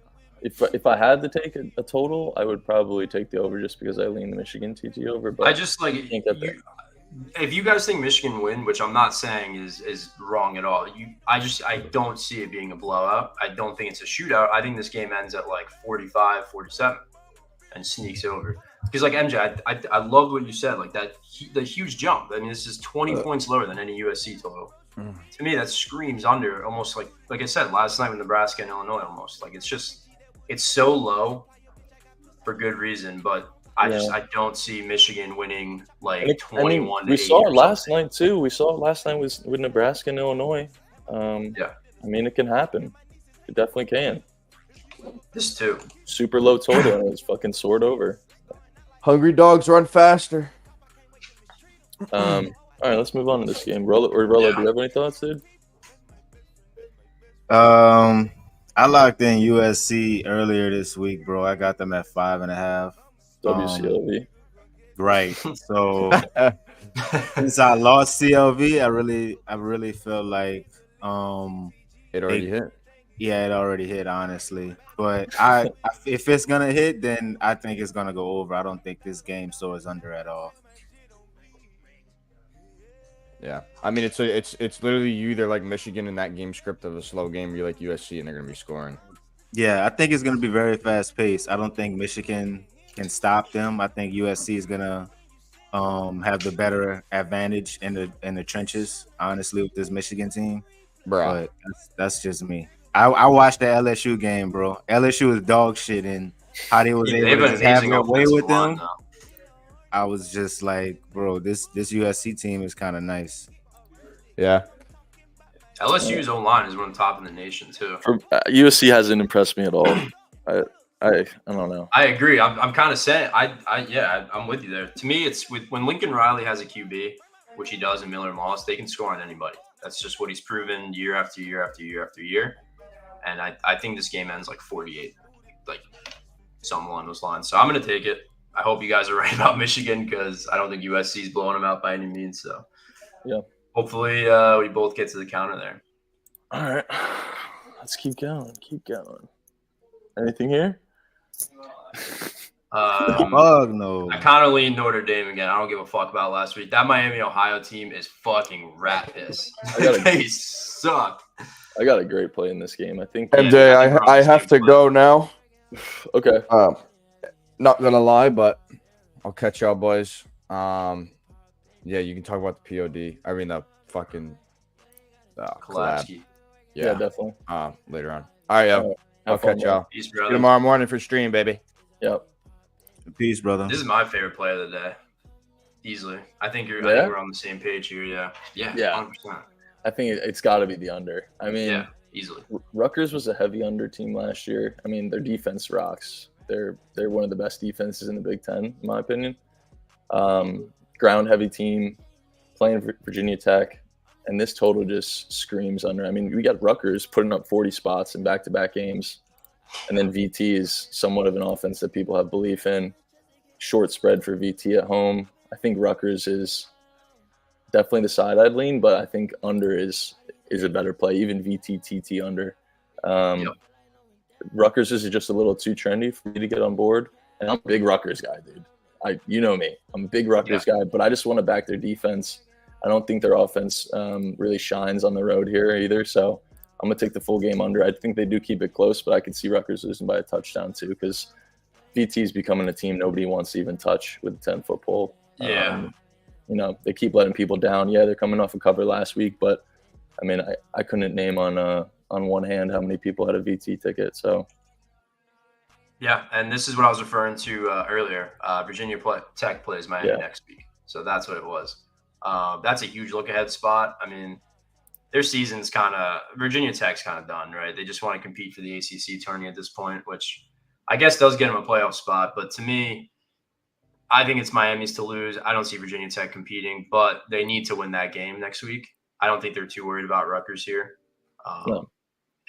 If I had to take a total, I would probably take the over just because I lean the Michigan TT over. But I just like if you guys think Michigan win, which I'm not saying is wrong at all. I don't see it being a blowout. I don't think it's a shootout. I think this game ends at like 45-47 and sneaks over. Because like MJ, I loved what you said. Like the huge jump. I mean, this is 20 points lower than any USC total. To me, that screams under, almost like I said last night with Nebraska and Illinois. Almost like it's so low for good reason, but I don't see Michigan winning like 21. We saw it last night too. We saw it last night with Nebraska and Illinois. I mean, it can happen. It definitely can. This too. Super low total and it's fucking soared over. Hungry dogs run faster. All right, let's move on to this game. Rollo, do you have any thoughts, dude? I locked in USC earlier this week, bro. I got them at 5.5. WCLV. Right. So since I lost CLV, I really feel like it already hit. Yeah, it already hit, honestly. But if it's gonna hit, then I think it's gonna go over. I don't think this game is under at all. Yeah, I mean it's literally you either like Michigan in that game script of a slow game, or you like USC and they're gonna be scoring. Yeah, I think it's gonna be very fast paced. I don't think Michigan can stop them. I think USC is gonna have the better advantage in the trenches, honestly, with this Michigan team. Bro, but that's just me. I watched the LSU game, bro. LSU is dog shit, and how they was able to just have their way with them. I was just like, bro, this USC team is kind of nice. Yeah. LSU's O-line is one of the top in the nation too. USC hasn't impressed me at all. I don't know. I agree. I'm kind of saying I'm with you there. To me, it's when Lincoln Riley has a QB, which he does in Miller Moss, they can score on anybody. That's just what he's proven year after year after year after year. And I think this game ends like 48, like something along those lines. So I'm going to take it. I hope you guys are right about Michigan because I don't think USC is blowing them out by any means. So yeah, hopefully we both get to the counter there. All right, let's keep going. Anything here? No. I kind of lean Notre Dame again. I don't give a fuck about last week. That Miami Ohio team is fucking rat piss. They suck. I got a great play in this game. I think MJ, I have to go now. Okay. Not gonna lie, but I'll catch y'all boys. Yeah, you can talk about the POD. I mean the fucking collab. Yeah, definitely. Later on. All right, yo. I'll catch y'all. Peace, brother. Tomorrow morning for stream, baby. Yep. Peace, brother. This is my favorite play of the day. Easily. I think we're on the same page here. Yeah. 100%. I think it's got to be the under. I mean, easily. Rutgers was a heavy under team last year. I mean, their defense rocks. They're one of the best defenses in the Big Ten, in my opinion. Ground heavy team, playing Virginia Tech, and this total just screams under. I mean, we got Rutgers putting up 40 spots in back-to-back games, and then VT is somewhat of an offense that people have belief in. Short spread for VT at home. I think Rutgers is definitely the side I'd lean, but I think under is a better play. Even VT TT under. Rutgers is just a little too trendy for me to get on board, and I'm a big Rutgers guy, dude. You know me. I'm a big Rutgers guy, but I just want to back their defense. I don't think their offense really shines on the road here either, so I'm going to take the full game under. I think they do keep it close, but I could see Rutgers losing by a touchdown too because VT is becoming a team nobody wants to even touch with a 10-foot pole. Yeah. They keep letting people down. Yeah, they're coming off a cover last week, but, I mean, I couldn't name on one hand how many people had a VT ticket, so Yeah, and this is what I was referring to earlier. Virginia Tech plays Miami next week, so that's what it was. That's a huge look ahead spot. I mean, their season's Virginia Tech's kind of done, right? They just want to compete for the ACC tourney at this point, which I guess does get them a playoff spot. But to me, I think it's Miami's to lose. I don't see Virginia Tech competing, but they need to win that game next week. I don't think they're too worried about Rutgers here. No.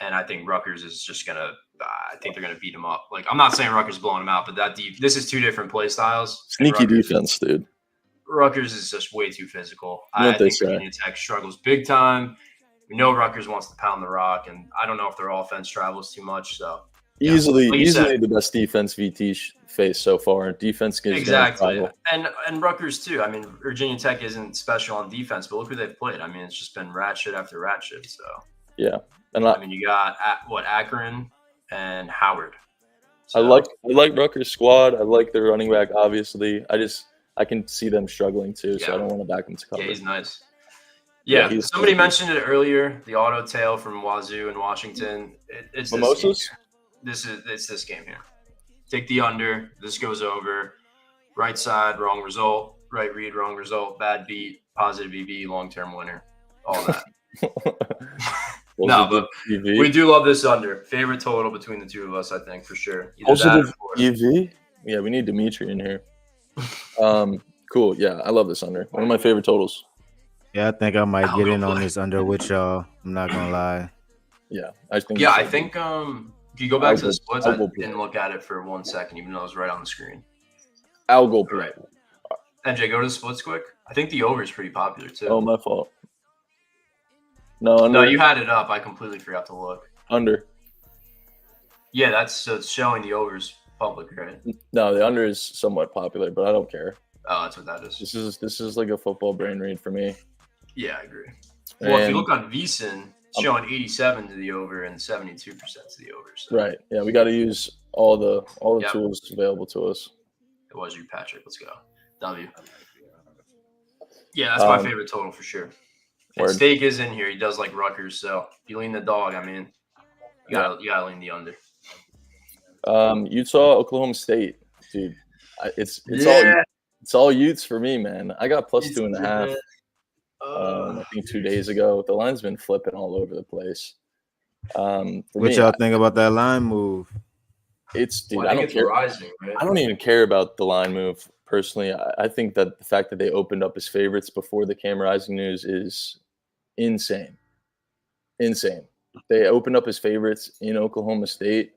And I think Rutgers is just going to I think they're going to beat them up. Like, I'm not saying Rutgers blowing them out, but this is two different play styles. Sneaky defense, dude. Rutgers is just way too physical. I think Virginia Tech struggles big time. We know Rutgers wants to pound the rock, and I don't know if their offense travels too much. So easily the best defense VT faced so far. Defense gives exactly, and Rutgers too. I mean, Virginia Tech isn't special on defense, but look who they've played. I mean, it's just been rat shit after rat shit. So yeah, and I mean, you got Akron and Howard. So, I like Rutgers' squad. I like their running back. Obviously, I can see them struggling too. So I don't want to back them to cover. Yeah, he's nice. Yeah, somebody mentioned it earlier. The auto tail from Wazoo in Washington. It's Mimosas. It's this game here. Take the under. This goes over. Right side, wrong result. Right read, wrong result. Bad beat, positive EV, long-term winner. All that. No, but we do love this under. Favorite total between the two of us, I think, for sure. Positive EV? Yeah, we need Dimitri in here. Cool. Yeah, I love this under. One of my favorite totals. Yeah, I think I might get in on this under with y'all. I'm not gonna lie. Yeah, I think. Yeah, I think. Can you go back to the splits? I didn't look at it for 1 second, even though it was right on the screen. I'll go play. Right. MJ, go to the splits quick. I think the over is pretty popular too. Oh, my fault. No, you had it up. I completely forgot to look. Under. Yeah, it's showing the overs public, right? No, the under is somewhat popular, but I don't care. Oh, that's what that is. This is like a football brain read for me. Yeah, I agree. Well, if you look on VSiN, it's showing 87 to the over and 72% to the over. So. Right. Yeah, we got to use all the tools available to us. It was you, Patrick. Let's go. W. Yeah, that's my favorite total for sure. And Steak is in here. He does like Rutgers, so if you lean the dog, I mean, you gotta lean the under. Utah, Oklahoma State, dude. It's all Utes for me, man. I got plus 2.5. I think 2 days ago. The line's been flipping all over the place. What y'all think about that line move? I don't care. Rising, right? I don't even care about the line move personally. I think that the fact that they opened up as favorites before the Cam Rising news is insane. They opened up as favorites in Oklahoma State.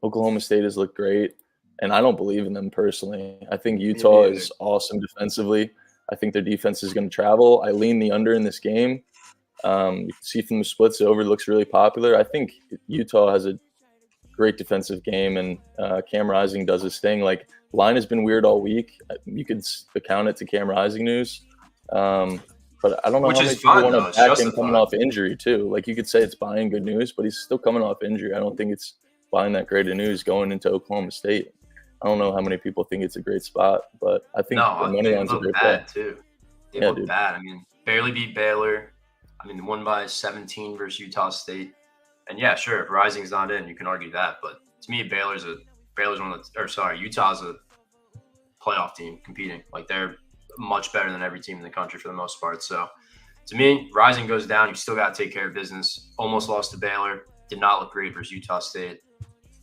Oklahoma State has looked great, and I don't believe in them personally. I think Utah is awesome defensively. I think their defense is going to travel. I lean the under in this game. You can see from the splits, the over looks really popular. I think Utah has a great defensive game, and Cam Rising does his thing. Like, line has been weird all week. You could account it to Cam Rising news. But I don't know how many people want to back him coming off injury, too. Like, you could say it's buying good news, but he's still coming off injury. I don't think it's buying that great of news going into Oklahoma State. I don't know how many people think it's a great spot, but I think the money line's a great play. Too. They look bad. I mean, barely beat Baylor. I mean, they won by 17 versus Utah State. And yeah, sure, if Rising's not in, you can argue that. But to me, Utah's a playoff team competing. Like, they're much better than every team in the country for the most part. So to me, Rising goes down. You still got to take care of business. Almost lost to Baylor. Did not look great versus Utah State.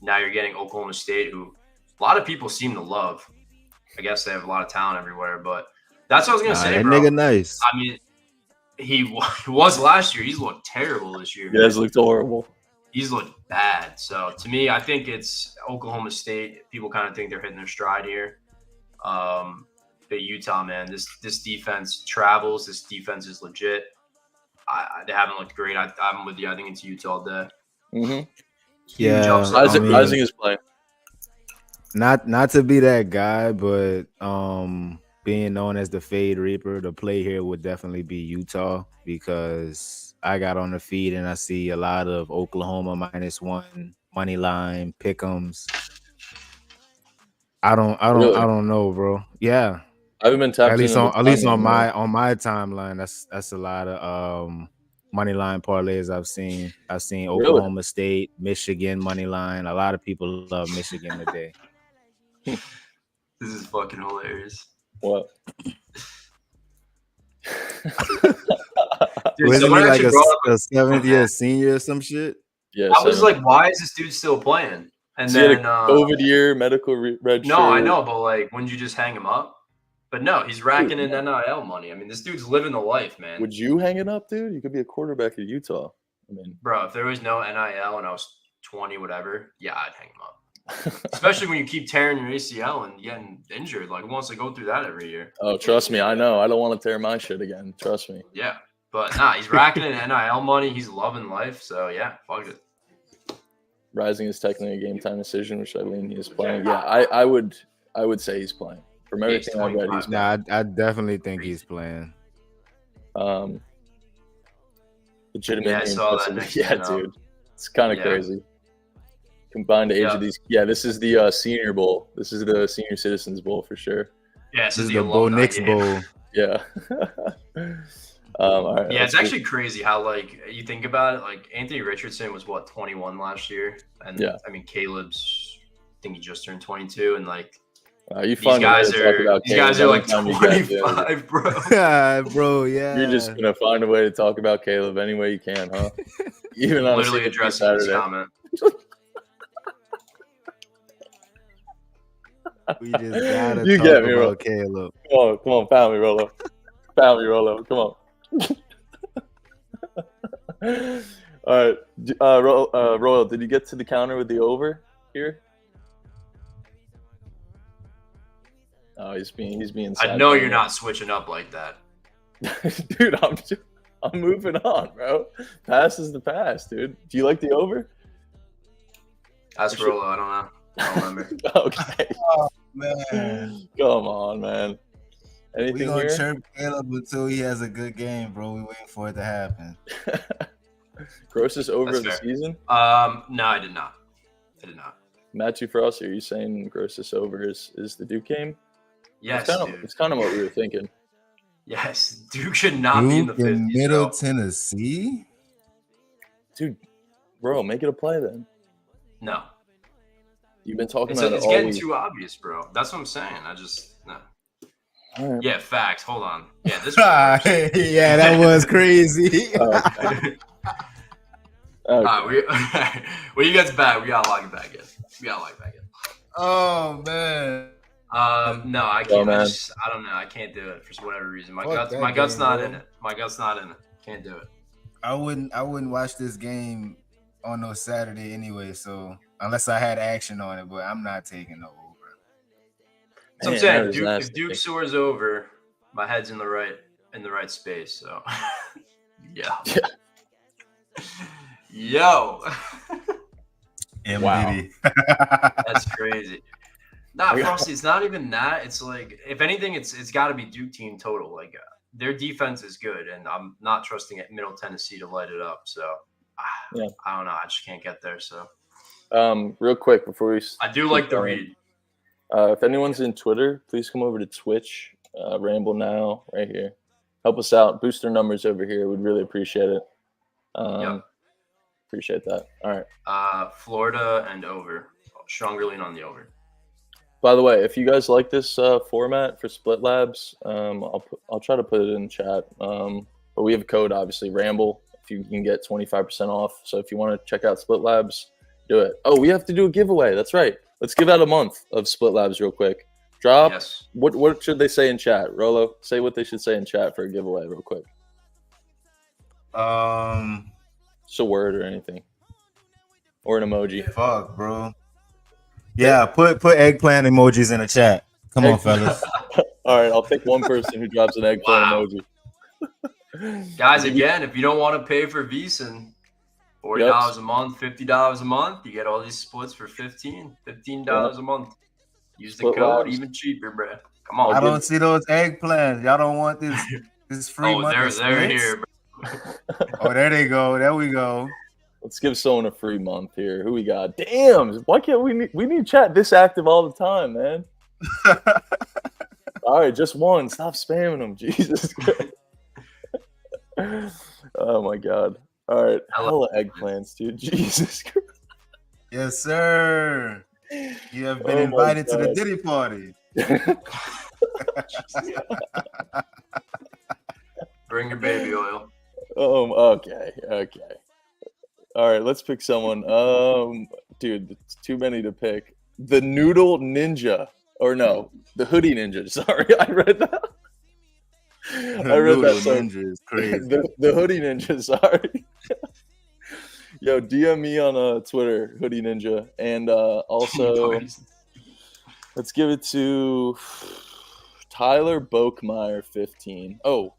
Now you're getting Oklahoma State, who a lot of people seem to love. I guess they have a lot of talent everywhere, but that's what I was going to say, that bro. Nigga nice. I mean, he was last year. He's looked terrible this year. Yeah, he's looked horrible. He's looked bad. So to me, I think it's Oklahoma State. People kind of think they're hitting their stride here. But Utah, man, this defense travels. This defense is legit. They haven't looked great. I'm with you. I think it's Utah all day. Mm-hmm. Yeah, Rising is playing. Not to be that guy, but being known as the Fade Reaper, the play here would definitely be Utah, because I got on the feed and I see a lot of Oklahoma -1 money line pick'ems. I don't know, bro. Yeah, I haven't been tapped at least on my timeline. That's a lot of money line parlays I've seen. I've seen Really? Oklahoma State, Michigan money line. A lot of people love Michigan today. This is fucking hilarious. What? Dude, Wasn't he someone like actually brought up a 7th year senior or some shit? Yeah. I was like, why is this dude still playing? And he had then a COVID year, medical red no, shirt. I know, but like, wouldn't you just hang him up? But no, he's racking in NIL money. I mean, this dude's living the life, man. Would you hang it up, dude? You could be a quarterback at Utah. I mean, bro, if there was no NIL and I was 20, whatever, yeah, I'd hang him up. Especially when you keep tearing your ACL and getting injured. Like, who wants to go through that every year? Oh, trust me, I know. I don't want to tear my shit again. Trust me. Yeah, but nah, he's racking in NIL money. He's loving life. So yeah, fuck it. Rising is technically a game time decision, which I lean he is playing. Yeah, I would say he's playing. From everything I've read, he's playing. Nah, I definitely think he's playing. Legitimate. Yeah, I saw that. Yeah, dude, it's kind of crazy. Combined age of these. Yeah, this is the Senior Bowl. This is the Senior Citizens Bowl for sure. Yeah, this is the Bo Nix Bowl. Yeah. All right, yeah, it's actually crazy how, like, you think about it. Like, Anthony Richardson was 21 last year, and I mean, Caleb's, I think he just turned 22, and like, these guys are like 25, bro. Yeah, bro. Yeah, you're just gonna find a way to talk about Caleb any way you can, huh? Even on literally addressing this comment. We just gotta you talk get me, about Caleb. Come on, pound me, Rolo. Come on. All right, Royal, did you get to the counter with the over here? Oh, he's being. I know you're not switching up like that, dude. I'm moving on, bro. Pass is the pass, dude. Do you like the over? Ask Rolo. I don't know. I don't remember. Okay. Oh, man. Come on, man. Anything we gonna here? chirp Caleb until he has a good game, bro. We waiting for it to happen. Grossest over of the season? No, I did not. Matthew Frost, are you saying grossest over is the Duke game? Yes, it's kind of what we were thinking. Yes, Duke should not be in the 50s. Middle Tennessee? Dude, bro, make it a play then. No. You've been talking about it It's all getting week. too obvious, bro. That's what I'm saying. No. Right. Yeah, facts. Hold on. Yeah, this yeah, that was crazy. Okay. When you get back, we gotta lock it back in. Oh man. No, I can't. man. I don't know. I can't do it for whatever reason. My gut's not in it. Can't do it. I wouldn't watch this game on no Saturday anyway, so unless I had action on it, but I'm not taking no over. So I'm saying if Duke soars over, my head's in the right space. So yeah. Yo. Wow. That's crazy. Nah, Frosty, it's not even that. It's like, if anything, it's got to be Duke team total. Like, their defense is good, and I'm not trusting Middle Tennessee to light it up. So, I don't know. I just can't get there. So, real quick before we, I do like the read. If anyone's in Twitter, please come over to Twitch. Ramble Now right here. Help us out. Boost our numbers over here. We'd really appreciate it. Appreciate that. All right. Florida and over. Stronger lean on the over. By the way, if you guys like this format for Split Labs, I'll try to put it in chat. But we have a code, obviously, Ramble. If you can get 25% off. So if you want to check out Split Labs, do it. Oh, we have to do a giveaway. That's right. Let's give out a month of Split Labs real quick. Drop. Yes. What should they say in chat? Rolo, say what they should say in chat for a giveaway real quick. Just a word or anything. Or an emoji. Fuck, bro. Yeah, put eggplant emojis in the chat. Come on, fellas. All right, I'll pick one person who drops an eggplant emoji. Guys, again, if you don't want to pay for VEASAN, $40 a month, $50 a month, you get all these splits for $15 a month. Use the code, even cheaper, bro. Come on. I don't see those eggplants. Y'all don't want this free month. They're here, bro. Oh, there they go. There we go. Let's give someone a free month here. Who we got? Damn! Why can't we need chat this active all the time, man? All right, just one. Stop spamming them, Jesus Christ. Oh my god. All right. Hello. Hella eggplants, dude. Jesus Christ. Yes, sir. You have been Oh my invited to the God. Diddy party. Bring your baby oil. Okay. All right, let's pick someone. Dude, it's too many to pick. The Noodle Ninja, or no, the Hoodie Ninja. Sorry, I read that. I read Noodle that. Sorry. Ninja is crazy. the Hoodie Ninja. Sorry. Yo, DM me on Twitter, Hoodie Ninja, and also let's give it to Tyler Bokemeyer, 15. Oh,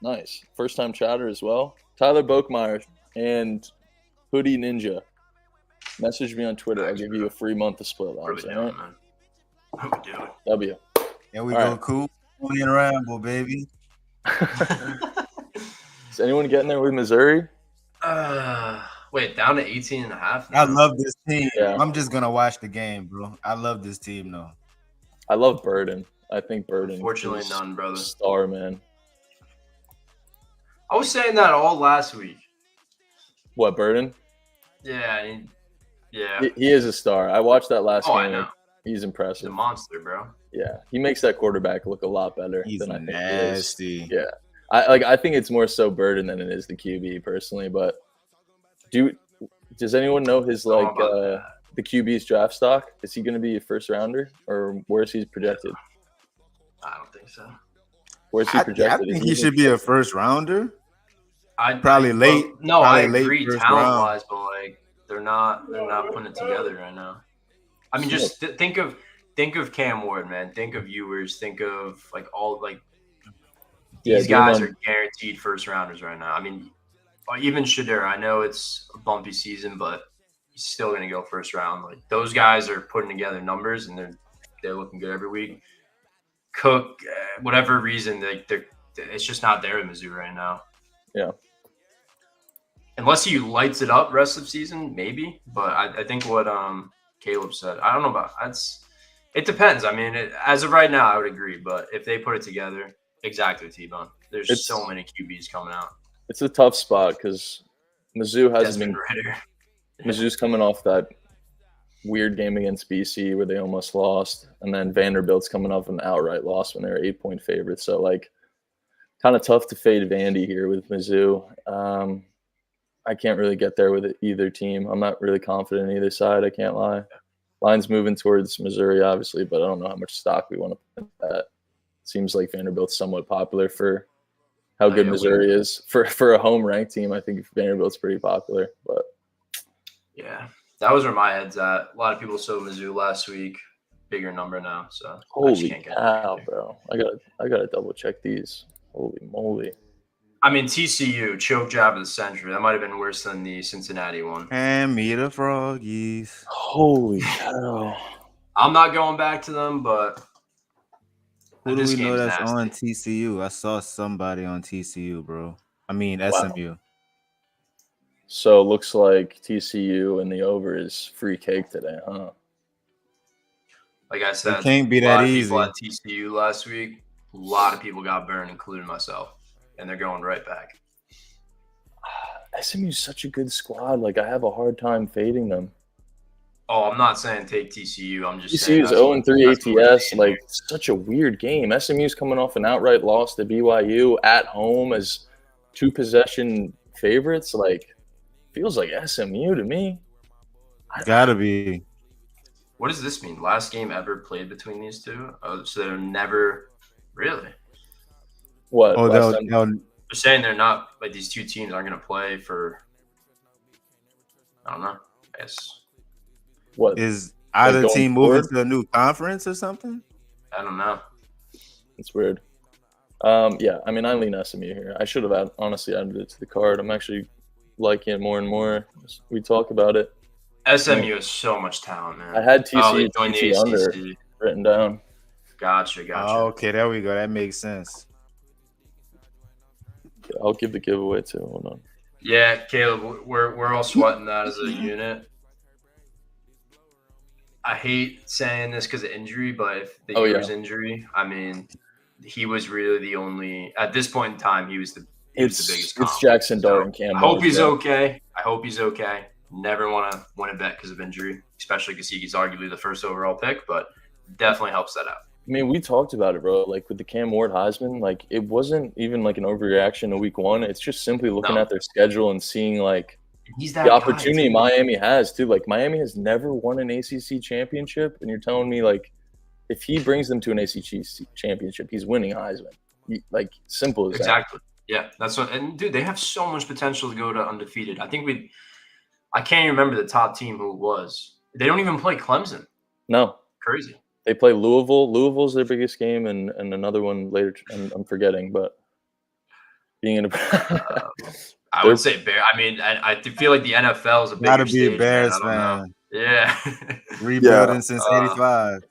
nice, first time chatter as well. Tyler Bokemeyer and Hoodie Ninja. Message me on Twitter. I'll give you a free month of split What are we lines. doing, man? What are we doing? W. There we All go, right. cool. Only in Ramble, baby. Is anyone getting there with Missouri? Wait, down to 18 and a half? I love this team. Yeah. I'm just gonna watch the game, bro. I love this team, though. I love Burden. I think Burden. Unfortunately, is none, brother. Star, man. I was saying that all last week. What, Burden? Yeah, yeah. He is a star. I watched that last Oh, game. I know. He's He's a impressive. monster, bro. Yeah, he makes that quarterback look a lot better He's than I think nasty. he is. Yeah, I think it's more so Burden than it is the QB personally. But does anyone know his the QB's draft stock? Is he going to be a first rounder, or where's he projected? I don't think so. Where's he I projected? think he should be a first rounder. I'd Probably late. No, probably I late agree first talent round. wise, but like they're not putting it together right now. I mean, just think of Cam Ward, man. Think of Ewers. Think of these guys are guaranteed first rounders right now. I mean, even Shadur. I know it's a bumpy season, but he's still going to go first round. Like those guys are putting together numbers, and they're looking good every week. Cook, whatever reason, it's just not there in Mizzou right now. Yeah. Unless he lights it up rest of season, maybe. But I think what Caleb said, I don't know about that's. It depends. I mean, as of right now, I would agree. But if they put it together, exactly, T-Bone. There's so many QBs coming out. It's a tough spot because Mizzou hasn't been. Ritter. Mizzou's coming off that weird game against BC where they almost lost, and then Vanderbilt's coming off an outright loss when they were 8-point favorites. So kind of tough to fade Vandy here with Mizzou. I can't really get there with either team. I'm not really confident in either side. I can't lie. Line's moving towards Missouri, obviously, but I don't know how much stock we want to put in that. Seems like Vanderbilt's somewhat popular for how good Missouri is. For a home ranked team, I think Vanderbilt's pretty popular. But yeah, that was where my head's at. A lot of people saw Mizzou last week. Bigger number now, so holy cow, bro! I gotta double check these. Holy moly! I mean, TCU, choke job of the century. That might have been worse than the Cincinnati one. And me the Froggies. Holy cow. I'm not going back to them, but who do we know that's nasty on TCU? I saw somebody on TCU, bro. I mean, SMU. So it looks like TCU and the over is free cake today, huh? Like I said, it can't be that easy. A lot of people at TCU last week. A lot of people got burned, including myself. And they're going right back. SMU's such a good squad. I have a hard time fading them. Oh, I'm not saying take TCU. I'm just saying TCU's 0-3 ATS. Such a weird game. SMU's coming off an outright loss to BYU at home as 2-possession favorites. Feels like SMU to me. Gotta be. What does this mean? Last game ever played between these two? Oh, so they're never really. What? Oh, they're saying they're not these two teams aren't going to play for. I don't know. I guess. What is either team moving to a new conference or something? I don't know. It's weird. Yeah, I mean, I lean SMU here. I should have honestly added it to the card. I'm actually liking it more and more as we talk about it. SMU has so much talent, man. I had TCU under written down. Gotcha. Oh, okay, there we go. That makes sense. I'll give the giveaway too. Hold on. Yeah, Caleb, we're all sweating that as a unit. I hate saying this because of injury, but if the injury, I mean, he was really the only at this point in time. He was he was the biggest comp. It's Jackson Dart and Cam. I hope he's okay. Never want to win a bet because of injury, especially because he's arguably the first overall pick, but definitely helps that out. I mean, we talked about it, bro. Like with the Cam Ward Heisman, like it wasn't even like an overreaction to week one. It's just simply looking at their schedule and seeing like the opportunity Miami has too. Like Miami has never won an ACC championship, and you're telling me like if he brings them to an ACC championship, he's winning Heisman. Like simple as that. Exactly. Yeah, that's what. And dude, they have so much potential to go to undefeated. I can't even remember the top team who it was. They don't even play Clemson. No, crazy. They play Louisville. Louisville's their biggest game, and another one later. I'm forgetting, but being in a, I would say Bear. I mean, I feel like the NFL is a bigger gotta be stage, a Bears fan. Yeah, rebuilding since '85.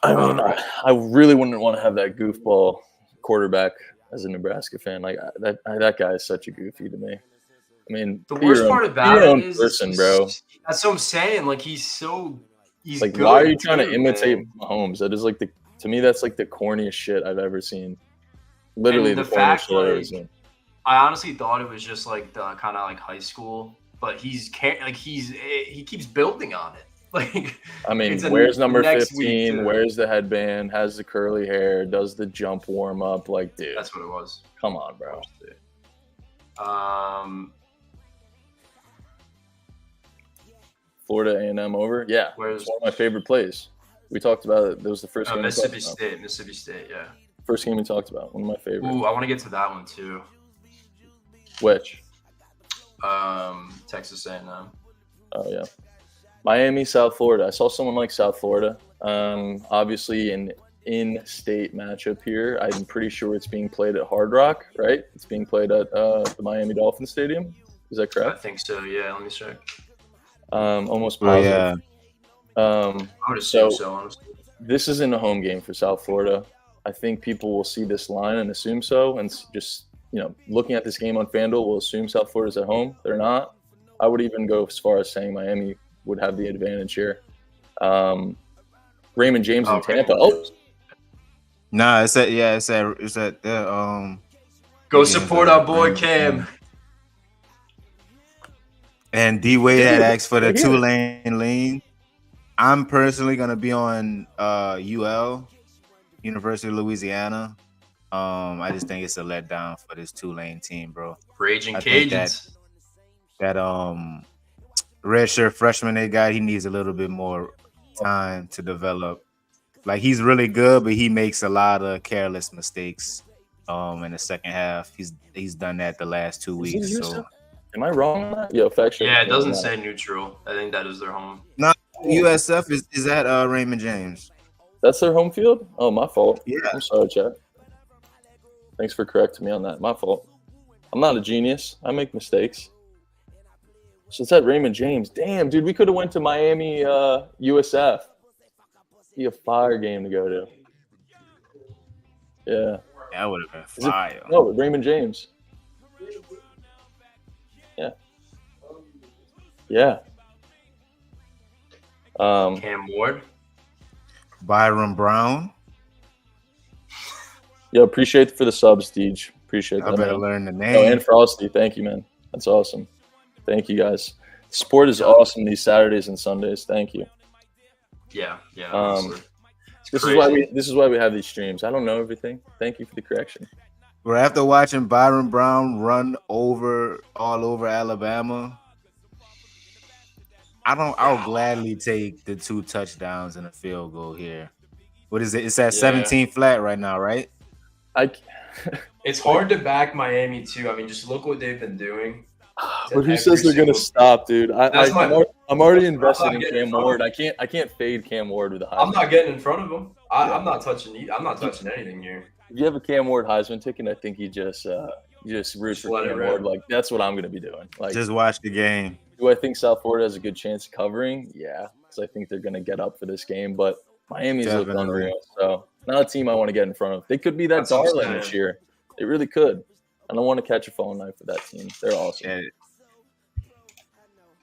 I mean, I really wouldn't want to have that goofball quarterback as a Nebraska fan. Like that guy is such a goofy to me. I mean, the worst part about it is person, bro. That's what I'm saying. Like he's like, good, why are you trying to imitate Mahomes? That is like to me, that's like the corniest shit I've ever seen. Literally the corniest shit I've ever seen. I honestly thought it was just like the kind of like high school, but he keeps building on it. Like, I mean, where's number 15? Where's the headband? Has the curly hair? Does the jump warm up? Like, dude, that's what it was. Come on, bro. Florida A&M over? Yeah, it's one of my favorite plays. We talked about it. That was the first game. Mississippi State, yeah. First game we talked about. One of my favorites. Ooh, I want to get to that one too. Which? Texas A&M. Oh yeah, Miami, South Florida. I saw someone like South Florida. Obviously an in-state matchup here. I'm pretty sure it's being played at Hard Rock, right? It's being played at the Miami Dolphins Stadium. Is that correct? I think so. Yeah, let me check. Almost positive. I would assume so, honestly. This isn't a home game for South Florida. I think people will see this line and assume so, and just looking at this game on FanDuel, will assume South Florida's at home. They're not. I would even go as far as saying Miami would have the advantage here. Raymond James in Tampa. Nah, it's at Go support our boy Cam. And D-Wade had asked for the 2-lane lean. I'm personally gonna be on UL, University of Louisiana. I just think it's a letdown for this 2-lane team, bro. Raging Cajuns. That redshirt freshman they got, he needs a little bit more time to develop. Like, he's really good, but he makes a lot of careless mistakes in the second half. He's done that the last 2 weeks. So am I wrong on that? Yo, fact check. Yeah, it doesn't say neutral. I think that is their home. No, USF is at Raymond James. That's their home field? Oh, my fault. Yeah. I'm sorry, Chad. Thanks for correcting me on that. My fault. I'm not a genius. I make mistakes. So it's at Raymond James. Damn, dude, we could have went to Miami USF. Be a fire game to go to. Yeah. That would have been fire. No, Raymond James. Yeah. Yeah. Cam Ward. Byron Brown. Yo, appreciate it for the subs, Deej. Appreciate that. I better learn the name. Oh, and Frosty, thank you, man. That's awesome. Thank you, guys. Sport is awesome these Saturdays and Sundays. Thank you. Yeah. This is why we have these streams. I don't know everything. Thank you for the correction. We're after watching Byron Brown run all over Alabama. I'll gladly take the 2 touchdowns and a field goal here. What is it? It's at 17 flat right now, right? It's hard to back Miami too. I mean, just look what they've been doing. But who says they're gonna stop, dude? I'm already invested in Cam Ward. I can't fade Cam Ward with a Heisman. I'm not getting in front of him. I'm not touching anything here. If you have a Cam Ward Heisman ticket, I think you just root for Cam Ward. Like, that's what I'm gonna be doing. Like, just watch the game. Do I think South Florida has a good chance of covering? Yeah, because I think they're gonna get up for this game. But Miami's look unreal, so not a team I want to get in front of. They could be that darling this year. They really could. I don't want to catch a falling knife with that team. They're awesome. Yeah.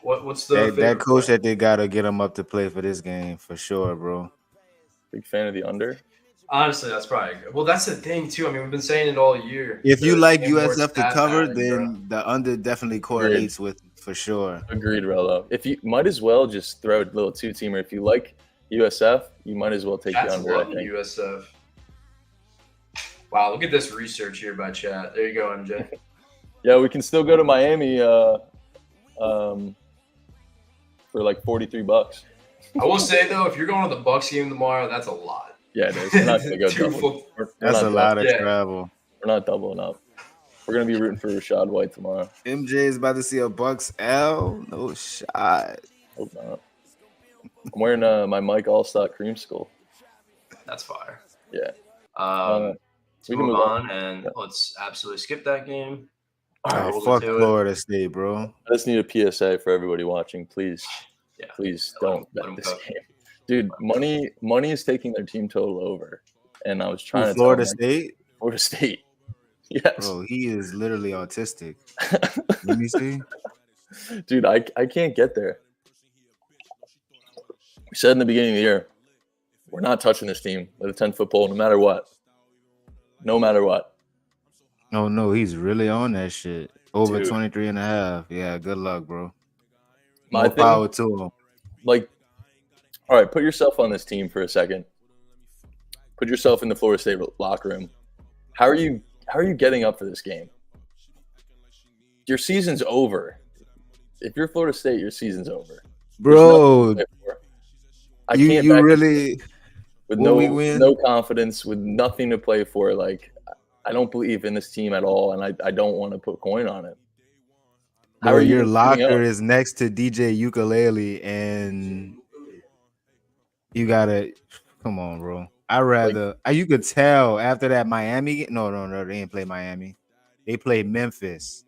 What's the that coach that they got to get him up to play for this game for sure, bro? Big fan of the under. Honestly, that's probably good. Well, that's the thing too. I mean, we've been saying it all year. If you like Game more USF to stat cover, pattern, bro. then the under definitely correlates with it, for sure. Agreed, Rolo. If you might as well just throw a little two-teamer. If you like USF, you might as well take the That's under. I loving think. USF. Wow, look at this research here by chat. There you go, MJ. Yeah, we can still go to Miami for like $43. I will say though, if you're going to the Bucks game tomorrow, that's a lot. Yeah, it is. We're not gonna go double. That's a lot of Yeah. travel. We're not doubling up. We're gonna be rooting for Rashad White tomorrow. MJ is about to see a Bucks L. No shot. Hope not. I'm wearing my Mike Allstott creamsicle. That's fire. Yeah. Let's we can move move on and let's absolutely skip that game. Oh, Roll fuck into it. Florida State, bro. I just need a PSA for everybody watching. Please, Yeah. please Let don't 'em- let bet 'em this cook. game. Dude, money is taking their team total over. And I was trying to Florida tell them, State? Florida State. Yes. Bro, he is literally autistic. Let me see. Dude, I can't get there. We said in the beginning of the year, we're not touching this team with a 10-foot pole no matter what. No matter what. Oh, no, he's really on that shit. Over Dude. 23 and a half. Yeah, good luck, bro. My More thing, power to him. like, all right, put yourself on this team for a second. Put yourself in the Florida State locker room. How are you getting up for this game? Your season's over. If you're Florida State, your season's over. Bro, I you can't back really with will we win? no confidence, with nothing to play for. Like, I don't believe in this team at all, and I don't want to put coin on it. How Bro, are you your getting locker up? is next to DJ Ukulele, and you gotta come on, bro. I rather you could tell after that Miami. No, they didn't play Miami. They played Memphis.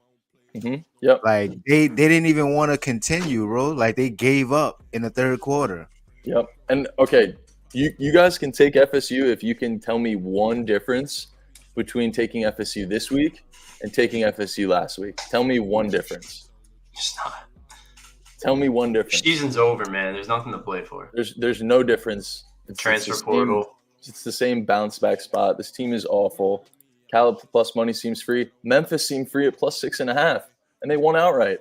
Yep. Like they didn't even want to continue, bro. Like they gave up in the third quarter. Yep. And okay, you guys can take FSU if you can tell me one difference between taking FSU this week and taking FSU last week. Tell me one difference. Just not. Tell me one difference. Season's over, man. There's nothing to play for. There's no difference. Transfer the same- portal. It's the same bounce back spot. This team is awful. Cal plus money seems free. Memphis seemed free at plus 6.5, and they won outright.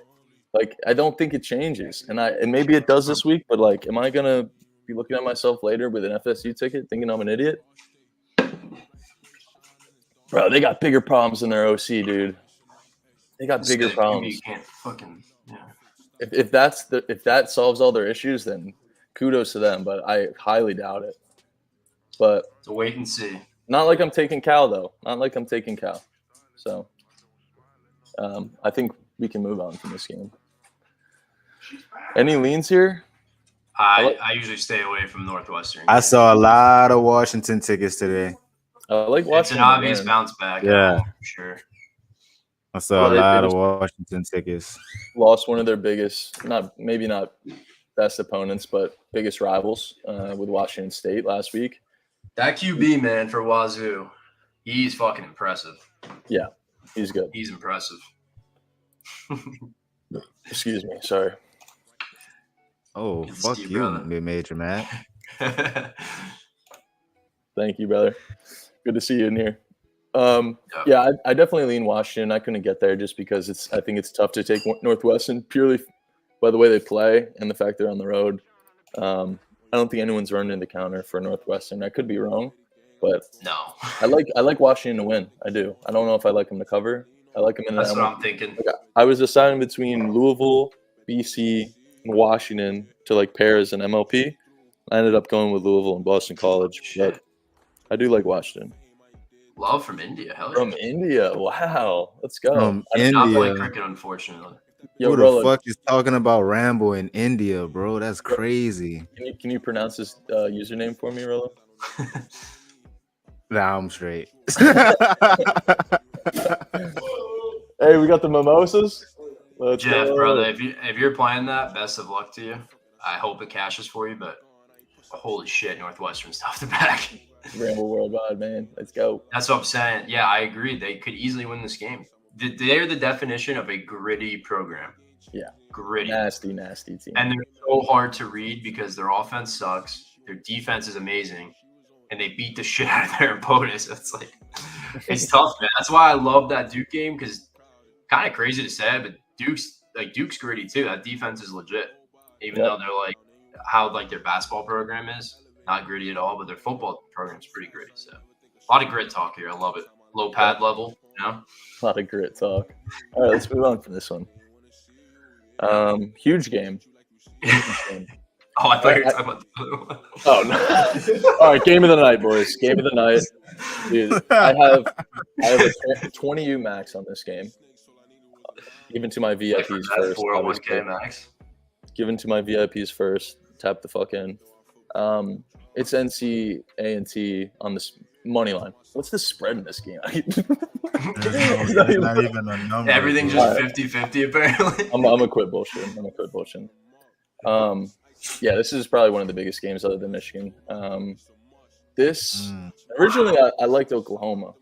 Like, I don't think it changes, and maybe it does this week. But like, am I gonna be looking at myself later with an FSU ticket, thinking I'm an idiot? Bro, they got bigger problems than their OC, dude. They got bigger problems. You can't fucking If that solves all their issues, then kudos to them. But I highly doubt it. But So wait and see. not like I'm taking Cal, though. Not like I'm taking Cal. So I think we can move on from this game. Any leans here? I usually stay away from Northwestern. I saw a lot of Washington tickets today. I like It's watching an obvious them. bounce back. Yeah. For sure. I saw Well, a they lot of finished- Washington tickets. Lost one of their biggest, maybe not best opponents, but biggest rivals with Washington State last week. That QB, man, for Wazoo, he's fucking impressive. Yeah, he's good. He's impressive. Excuse me. Sorry. Oh, Good to fuck see you, you, brother. Mid-Major Matt. Thank you, brother. Good to see you in here. Yeah, I definitely lean Washington. I couldn't get there just because I think it's tough to take Northwestern purely by the way they play and the fact they're on the road. I don't think anyone's run into counter for Northwestern. I could be wrong, but No. I like Washington to win. I do. I don't know if I like them to cover. I like them in the That's what I'm thinking. I was deciding between Louisville, BC, and Washington to like pair as an MLP. I ended up going with Louisville and Boston College, but I do like Washington. Love from India. Hell yeah. From India, wow, let's go. From I did not play India. cricket, unfortunately. Yo, Who the Roland, fuck is talking about Rambo in India, bro? That's crazy. can you pronounce this username for me, Roland? Nah, I'm straight. Hey, we got the mimosas. Let's Jeff, go. brother, if you're playing that, best of luck to you. I hope it cashes for you, but holy shit, Northwestern's tough to back. Ramble Worldwide, man. Let's go. That's what I'm saying. Yeah, I agree. They could easily win this game. They're the definition of a gritty program. Yeah. Gritty. Nasty team. And they're so hard to read because their offense sucks. Their defense is amazing. and they beat the shit out of their opponents. So it's like it's tough, man. That's why I love that Duke game because kind of crazy to say, but Duke's gritty too. That defense is legit, even though they're like how like their basketball program is not gritty at all, but their football program is pretty gritty. So a lot of grit talk here. I love it. Low pad level, you know. A lot of grit talk. All right, let's move on from this one. Huge game. Oh, I thought you were talking about the other one. Oh, no. All right, game of the night, boys. Game of the night. Dude, I have a 20U max on this game. Given to my VIPs first. 401k max. Given to my VIPs first. Tap the fuck in. It's NC A&T on this money line. What's the spread in this game? It's not even a number. Everything's just 50-50 apparently. I'm gonna quit bullshitting. Yeah, this is probably one of the biggest games other than Michigan. Originally I liked Oklahoma.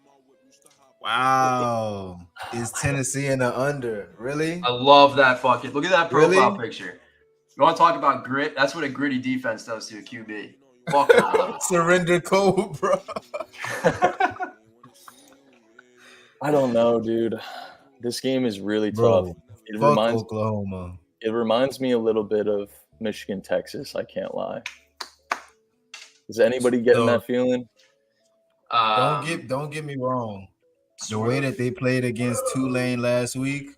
Wow. Is Tennessee in the under? Really? I love that fucking look at that profile picture. You want to talk about grit? That's what a gritty defense does to a QB. Fuck Surrender code, bro. I don't know, dude. This game is really Bro, tough. Oklahoma. It reminds me a little bit of Michigan, Texas. I can't lie. Is anybody getting that feeling? Don't get me wrong. The way that they played against Tulane last week,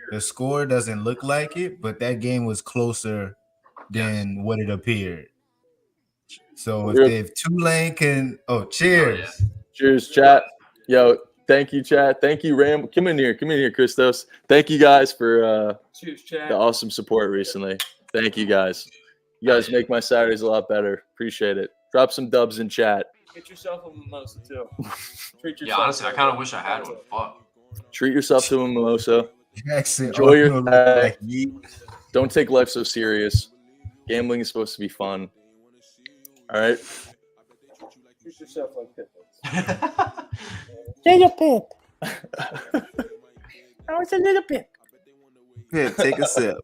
the score doesn't look like it, but that game was closer than what it appeared. So if Tulane can, cheers. Cheers, chat. Yo, thank you, chat. Thank you, Ram. Come in here, Christos. Thank you guys for the awesome support recently. Thank you guys. You guys make my Saturdays a lot better. Appreciate it. Drop some dubs in chat. Get yourself a mimosa too. Treat yourself. Yeah, honestly, I kind of wish I had one. Fuck. Treat yourself to a mimosa. Jackson, Enjoy your day. Don't take life so serious. Gambling is supposed to be fun. All right. Treat yourself like Pippin. Little Pip. Oh, it's a little Pip. Pip, take a sip.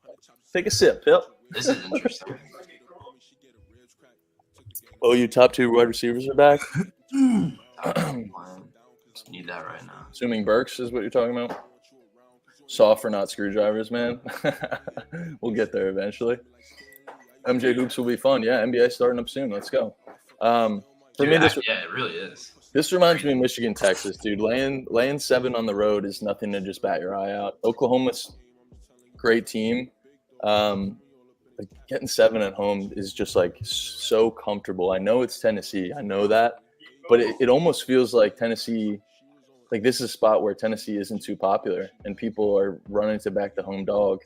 Take a sip, Pip. This is interesting. Oh, you top 2 wide receivers are back? Just need that right now. Assuming Burks is what you're talking about? Soft for not screwdrivers, man. We'll get there eventually. MJ Hoops will be fun. Yeah, NBA starting up soon. Let's go. It really is. This reminds me of Michigan, Texas, dude. Laying 7 on the road is nothing to just bat your eye out. Oklahoma's great team. Getting 7 at home is just like so comfortable. I know it's Tennessee. I know that. But it almost feels like Tennessee, like this is a spot where Tennessee isn't too popular and people are running to back the home dog.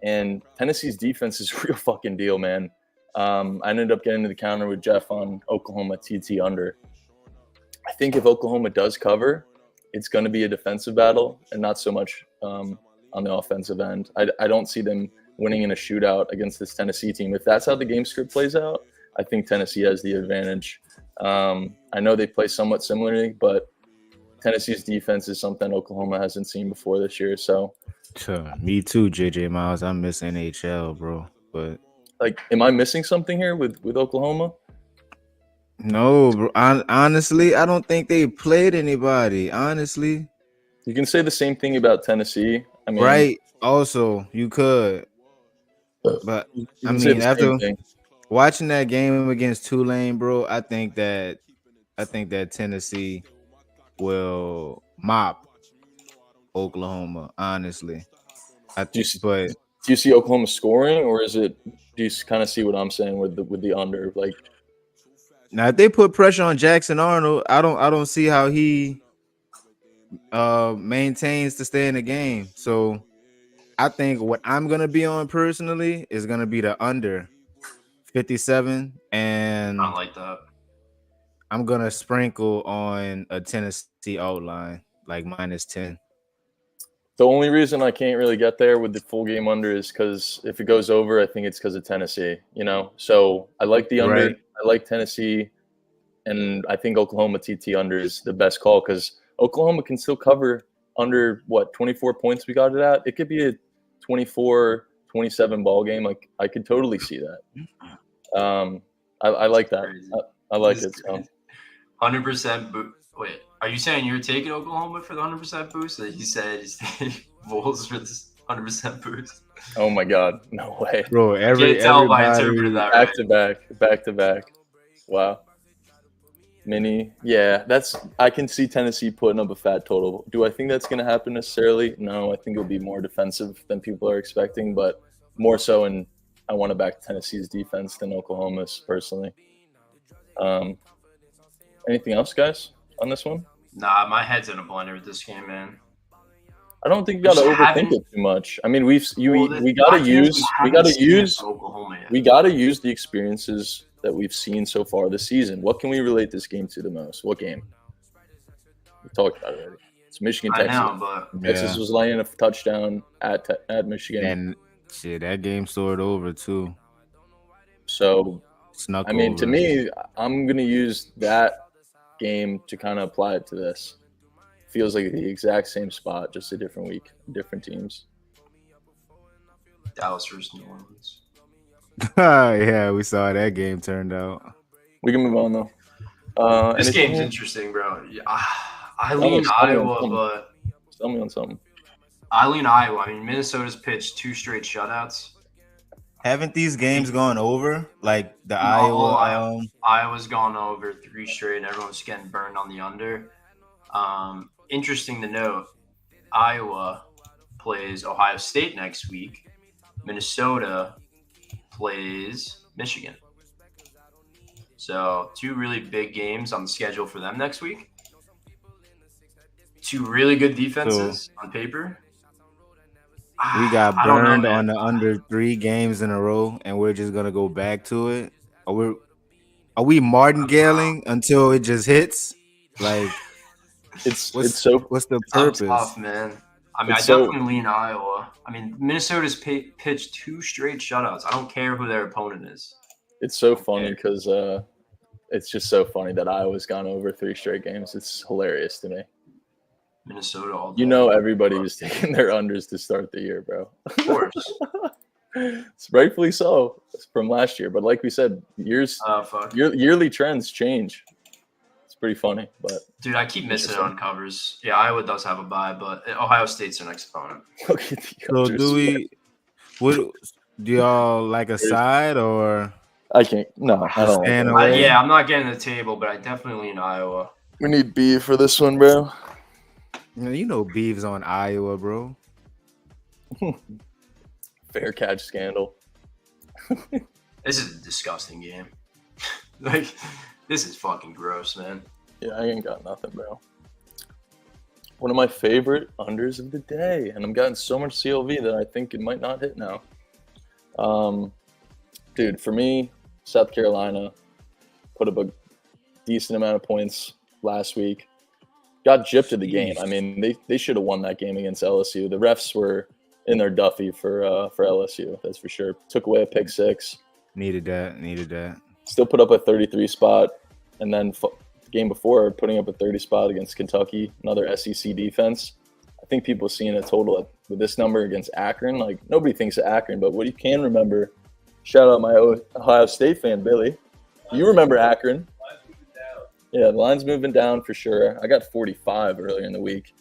And Tennessee's defense is a real fucking deal, man. I ended up getting to the counter with Jeff on Oklahoma TT under. I think if Oklahoma does cover, it's going to be a defensive battle and not so much on the offensive end. I don't see them winning in a shootout against this Tennessee team. If that's how the game script plays out, I think Tennessee has the advantage. I know they play somewhat similarly, but Tennessee's defense is something Oklahoma hasn't seen before this year. So, me too, JJ Miles. I miss NHL, bro. But like, am I missing something here with Oklahoma? No, bro. Honestly, I don't think they played anybody. Honestly, you can say the same thing about Tennessee. I mean, right? Also, you could. But I mean, after watching that game against Tulane, bro, I think that Tennessee will mop Oklahoma. Honestly, do you see Oklahoma scoring, or do you kind of see what I'm saying with the under? Like, now if they put pressure on Jackson Arnold, I don't see how he maintains to stay in the game. So I think what I'm gonna be on personally is gonna be the under 57, and I like that. I'm gonna sprinkle on a Tennessee outline like -10. The only reason I can't really get there with the full game under is because if it goes over, I think it's because of Tennessee. So I like the under. Right. I like Tennessee, and I think Oklahoma TT under is the best call because Oklahoma can still cover under 24 points we got it at. It could be a 24-27 ball game. Like, I could totally see that. I like that. I like it. So. 100% boost. Wait, are you saying you're taking Oklahoma for the 100% boost? That he said he's taking Vols for this 100% boost. Oh my God, no way. Bro, I can't tell if I everybody interpreted that Back right. to back. Wow. Mini, yeah, I can see Tennessee putting up a fat total. Do I think that's going to happen necessarily? No, I think it'll be more defensive than people are expecting, but more so I want to back Tennessee's defense than Oklahoma's personally. Anything else, guys, on this one? Nah, my head's in a blender with this game, man. I don't think you got to overthink it too much. I mean, we got to use the experiences that we've seen so far this season. What can we relate this game to the most? What game? We talked about it already. It's Michigan, Texas. I know, but Texas was laying a touchdown at Michigan, and shit, that game soared over too. So, Snuck I mean, over. to me, I'm gonna use that game to kind of apply it to this. Feels like the exact same spot, just a different week, different teams. Dallas versus New Orleans. Yeah, we saw how that game turned out. We can move on though. This game's interesting, bro. I lean Iowa, but tell me on something. I lean Iowa. I mean, Minnesota's pitched 2 straight shutouts. Haven't these games gone over? Like the Iowa's gone over 3 straight, and everyone's getting burned on the under. Interesting to note, Iowa plays Ohio State next week. Minnesota plays Michigan. So 2 really big games on the schedule for them next week. 2 really good defenses on paper. We got burned on the under 3 games in a row, and we're just gonna go back to it. Are we martingaling until it just hits? Like, what's the purpose? Tough, man. I mean, I definitely lean Iowa. I mean, Minnesota's pitched 2 straight shutouts. I don't care who their opponent is. It's so funny because it's just so funny that Iowa's gone over 3 straight games. It's hilarious to me. Minnesota all day. You know, everybody was taking their unders to start the year, bro. Of course. It's rightfully so from last year. But like we said, yearly trends change. It's pretty funny. But dude, I keep missing on covers. Yeah, Iowa does have a bye, but Ohio State's their next opponent. So do y'all like a side or? I can't. No, I don't. Yeah, I'm not getting the table, but I definitely lean Iowa. We need B for this one, bro. You know Beeves on Iowa, bro. Fair catch scandal. This is a disgusting game. Like, this is fucking gross, man. Yeah, I ain't got nothing, bro. One of my favorite unders of the day, and I'm getting so much CLV that I think it might not hit now. Dude, for me, South Carolina put up a decent amount of points last week. Got gypped of the game. I mean, they should have won that game against LSU. The refs were in their Duffy for LSU, that's for sure. Took away a pick 6. Needed that. Still put up a 33 spot, and then the game before putting up a 30 spot against Kentucky, another SEC defense. I think people seeing a total with this number against Akron. Like, nobody thinks of Akron, but what you can remember, shout out my Ohio State fan, Billy. You remember Akron. Yeah, the line's moving down for sure. I got 45 earlier in the week,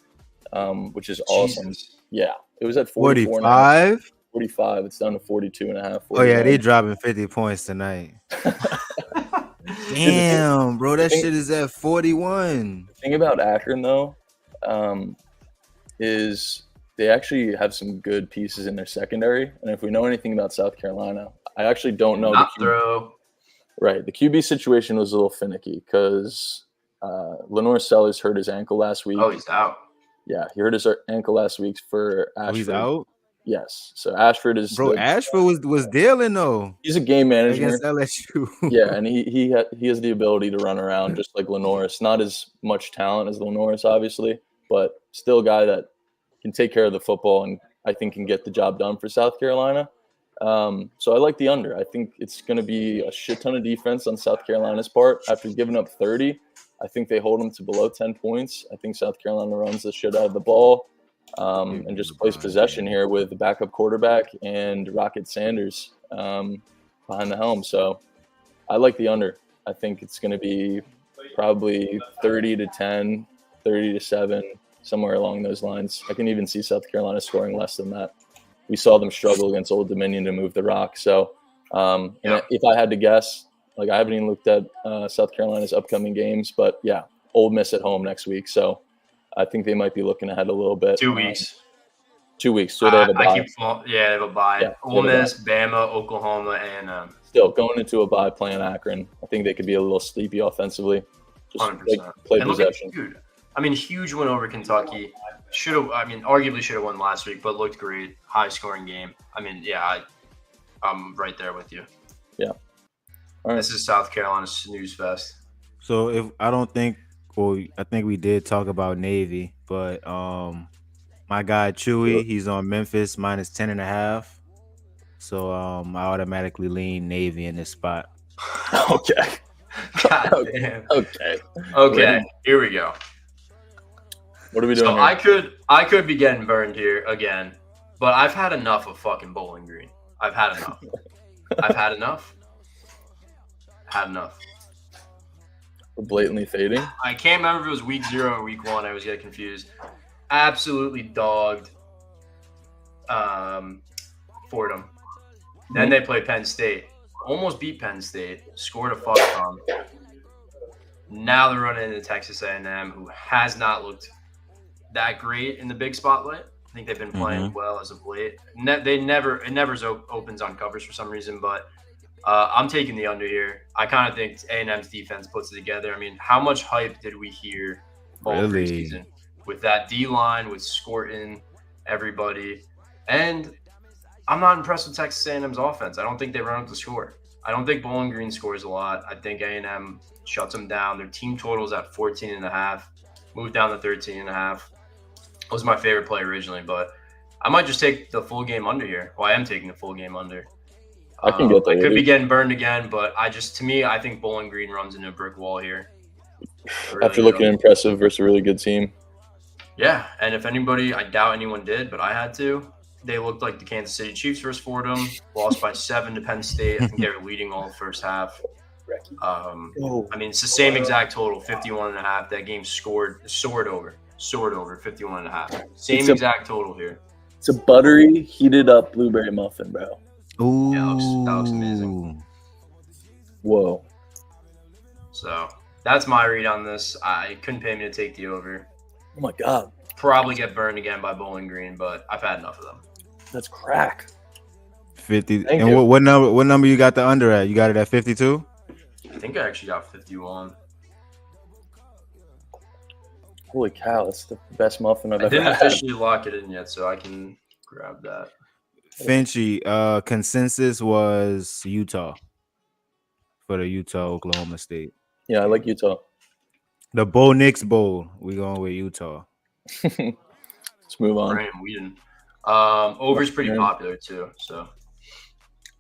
which is awesome. Jesus. Yeah, it was at 45? 45. It's down to 42.5. Oh, yeah, they dropping 50 points tonight. Damn, bro, that shit is at 41. The thing about Akron, though, is they actually have some good pieces in their secondary. And if we know anything about South Carolina, I actually don't know. Right. The QB situation was a little finicky because Lenore Sellers hurt his ankle last week. Oh, he's out. Yeah, he hurt his ankle last week for Ashford. He's out? Yes. So Ashford is... Bro, Ashford was dealing, though. He's a game manager. Against LSU. Yeah, and he has the ability to run around just like Lenoris. Not as much talent as Lenoris, obviously, but still a guy that can take care of the football and I think can get the job done for South Carolina. So I like the under. I think it's going to be a shit ton of defense on South Carolina's part. After giving up 30, I think they hold them to below 10 points. I think South Carolina runs the shit out of the ball and just plays possession here with the backup quarterback and Rocket Sanders behind the helm. So I like the under. I think it's going to be probably 30-10, 30-7, somewhere along those lines. I can even see South Carolina scoring less than that. We saw them struggle against Old Dominion to move the rock. So and if I had to guess, like I haven't even looked at South Carolina's upcoming games, but yeah, Ole Miss at home next week. So I think they might be looking ahead a little bit. 2 weeks. 2 weeks. So they have a bye. They have a bye. Yeah, Ole Miss, Bama, Oklahoma, and still going into a bye playing Akron. I think they could be a little sleepy offensively. Just 100%. play and possession. Dude, I mean, huge win over Kentucky. Arguably should have won last week, but looked great. High scoring game. I mean, yeah, I'm right there with you. Yeah. All right. This is South Carolina's snooze fest. So I think we did talk about Navy, but my guy Chewy, he's on Memphis minus 10.5. So I automatically lean Navy in this spot. Okay. God damn. Okay. Here we go. What are we doing? So here? I could be getting burned here again, but I've had enough of fucking Bowling Green. I've had enough. Had enough. We're blatantly fading. I can't remember if it was week 0 or week 1. I was getting confused. Absolutely dogged Fordham. Then they played Penn State. Almost beat Penn State. Scored a fuck ton. Now they're running into Texas A&M, who has not looked that great in the big spotlight. I think they've been playing well as of late. It never opens on covers for some reason, but I'm taking the under here. I kind of think A&M's defense puts it together. I mean, how much hype did we hear all preseason with that D-line, with Scorton, everybody? And I'm not impressed with Texas A&M's offense. I don't think they run up the score. I don't think Bowling Green scores a lot. I think A&M shuts them down. Their team total is at 14.5. Moved down to 13.5. Was my favorite play originally, but I might just take the full game under here. Well, I am taking the full game under. I can get that. I could be getting burned again, but I think Bowling Green runs into a brick wall here. Really After looking impressive versus a really good team. Yeah, and if anybody, I doubt anyone did, but I had to. They looked like the Kansas City Chiefs versus Fordham. Lost by 7 to Penn State. I think they were leading all the first half. I mean, it's the same exact total, 51.5. That game soared over 51.5. Same exact total here. It's a buttery, heated up blueberry muffin, bro. Ooh, yeah, that looks amazing. Whoa. So that's my read on this. I couldn't pay me to take the over. Oh my god. Probably get burned again by Bowling Green, but I've had enough of them. That's crack. 50. And what number you got the under at? You got it at 52? I think I actually got 51. Holy cow, that's the best muffin I've I ever didn't had. officially lock it in yet, so I can grab that. Finchy, consensus was Utah for the Utah-Oklahoma State. Yeah, I like Utah. The Bo Nix Bowl. We going with Utah. Let's move on. Graham Whedon. Over's pretty popular too. So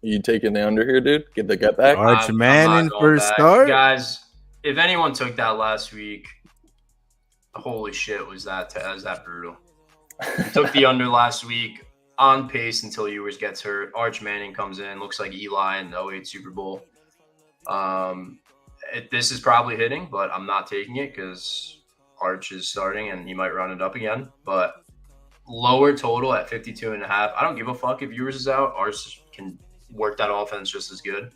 you taking the under here, dude? Get back. Arch Manning first start, guys. If anyone took that last week, holy shit, was that brutal? Took the under last week, on pace until Ewers gets hurt. Arch Manning comes in, looks like Eli in the 08 Super Bowl. This is probably hitting, but I'm not taking it because Arch is starting and he might run it up again. But lower total at 52.5. I don't give a fuck if Ewers is out. Arch can work that offense just as good.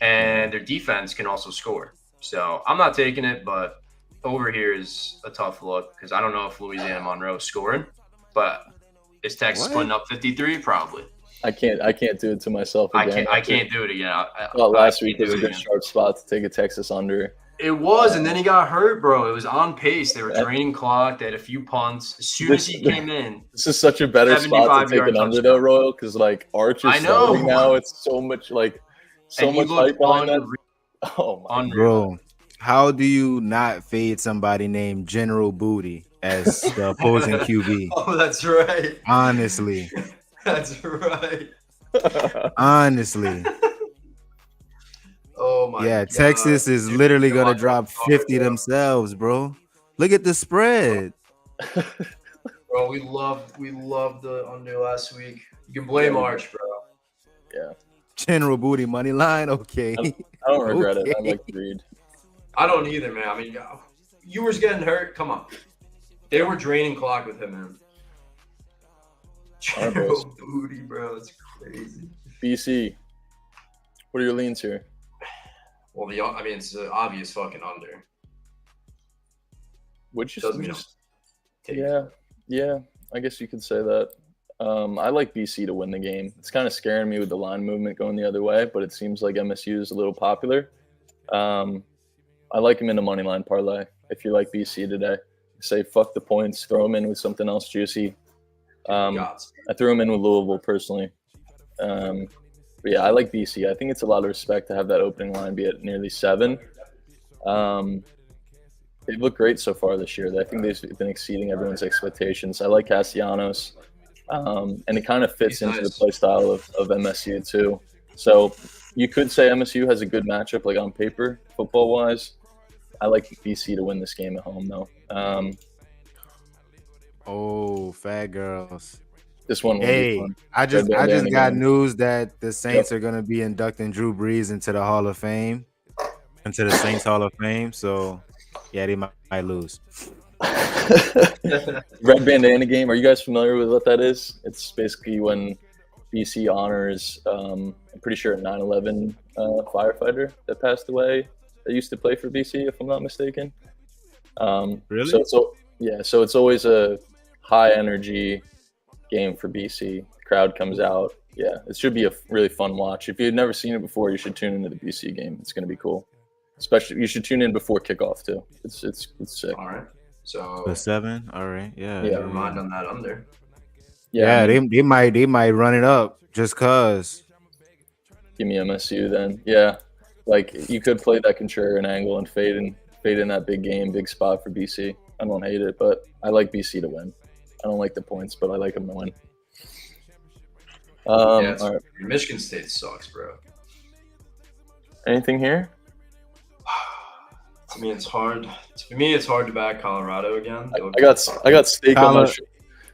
And their defense can also score. So I'm not taking it, but over here is a tough look because I don't know if Louisiana Monroe is scoring, but is Texas putting up 53? Probably. I can't do it to myself again. I can't do it again. Last week was a good sharp spot to take a Texas under. It was, and then he got hurt, bro. It was on pace. They were draining clock. They had a few punts. As soon as he came in, this is such a better spot to take an under, though, Royal, because like Arch is starting now. It's so much hype behind that. Oh my bro, how do you not fade somebody named General Booty as the opposing QB? Oh, that's right. Honestly, that's right. Honestly. Oh my God. Texas is literally gonna drop 50 themselves, bro. Look at the spread. Bro, we loved the under last week. You can blame Arch, bro. Yeah. General Booty money line, okay. I don't regret it. I like the read. I don't either, man. I mean, Ewers getting hurt. Come on. They were draining clock with him, man. General Booty, bro. It's crazy. BC. What are your leans here? Well, it's an obvious fucking under. Would you? Doesn't Yeah. I guess you could say that. I like BC to win the game. It's kind of scaring me with the line movement going the other way, but it seems like MSU is a little popular. I like him in a money line parlay. If you like BC today, say fuck the points, throw him in with something else juicy. I threw him in with Louisville personally. But yeah, I like BC. I think it's a lot of respect to have that opening line be at nearly 7. They've looked great so far this year. I think they've been exceeding everyone's expectations. I like Castellanos, and it kind of fits into the play style of MSU too. So you could say MSU has a good matchup, like on paper, football-wise. I like BC to win this game at home, though. Fat girls. This one will be fun. I just got news that the Saints are going to be inducting Drew Brees into the Hall of Fame, into the Saints Hall of Fame. So, yeah, they might lose. Red bandana game. Are you guys familiar with what that is? It's basically when BC honors, I'm pretty sure, a 9/11 firefighter that passed away that used to play for BC, if I'm not mistaken. Really? So it's always a high energy game for BC. The crowd comes out. Yeah, it should be a really fun watch. If you've never seen it before, you should tune into the BC game. It's going to be cool. Especially, you should tune in before kickoff too. It's sick. All right. So the 7. All right. Yeah. Never mind on that under. Yeah, they might run it up just cause. Give me MSU then. Yeah, like you could play that contrarian angle and fade in that big game, big spot for BC. I don't hate it, but I like BC to win. I don't like the points, but I like them to win. All right. Michigan State sucks, bro. Anything here? I mean, it's hard. For me, it's hard to back Colorado again. I got steak on my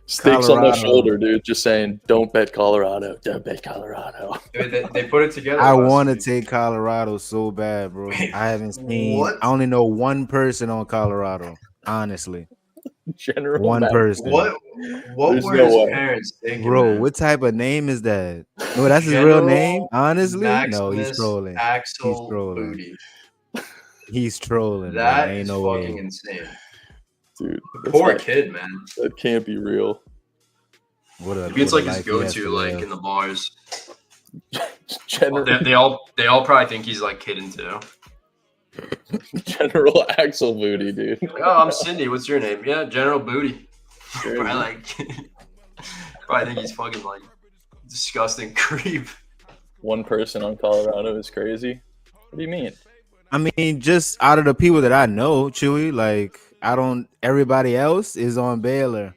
stakes on my shoulder, dude. Just saying, don't bet Colorado. Don't bet Colorado. They put it together. I want to take Colorado so bad, bro. I haven't seen. What? I only know one person on Colorado. Honestly, one person. What There's were no his way. parents thinking? Bro, man? what type of name is that? No, that's his real General name. Honestly, no, he's Maximus trolling. Axel He's trolling. Booty. He's trolling. That man. Ain't is no fucking way. insane. Dude, Poor kid, man. That can't be real. Maybe it's like his go-to, like in the bars. General, They all probably think he's like kidding too. General Axel Booty, dude. Like, oh, I'm Cindy. What's your name? Yeah, General Booty. Crazy. Probably think he's fucking like disgusting creep. One person on Colorado is crazy. What do you mean? I mean, just out of the people that I know, Chewy, like everybody else is on Baylor.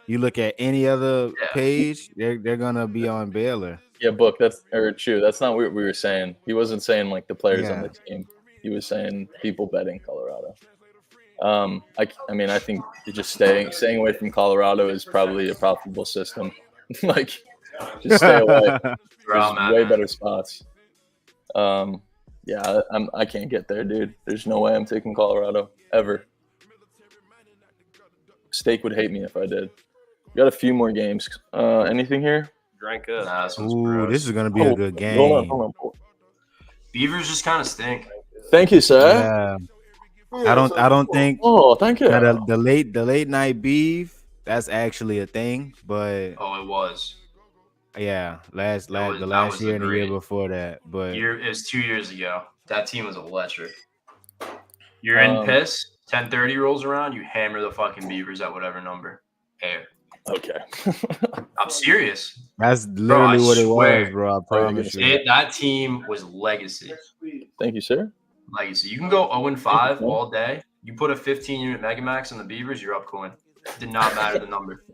You look at any other page, they're gonna be on Baylor. Yeah, Book, that's not what we were saying. He wasn't saying like the players on the team. He was saying people betting Colorado. I think just staying away from Colorado is probably a profitable system. Like, just stay away. There's way better spots. I can't get there, dude. There's no way I'm taking Colorado ever. Steak would hate me if I did. We got a few more games. Anything here? Drank good. Nah, this is gonna be a good game. Hold on. Beavers just kind of stink. Thank you, sir. Yeah. I don't think. Oh, thank you. The late night beef, that's actually a thing, but it was. Yeah, last year and the year before that, but it was 2 years ago. That team was electric. You're in piss. 10:30 rolls around. You hammer the fucking Beavers at whatever number. Air. Okay. I'm serious. That's literally what it was, bro. I promise you. That team was legacy. Thank you, sir. Legacy. You can go 0-5 all day. You put a 15-unit Megamax on the Beavers, you're up coin. Did not matter the number.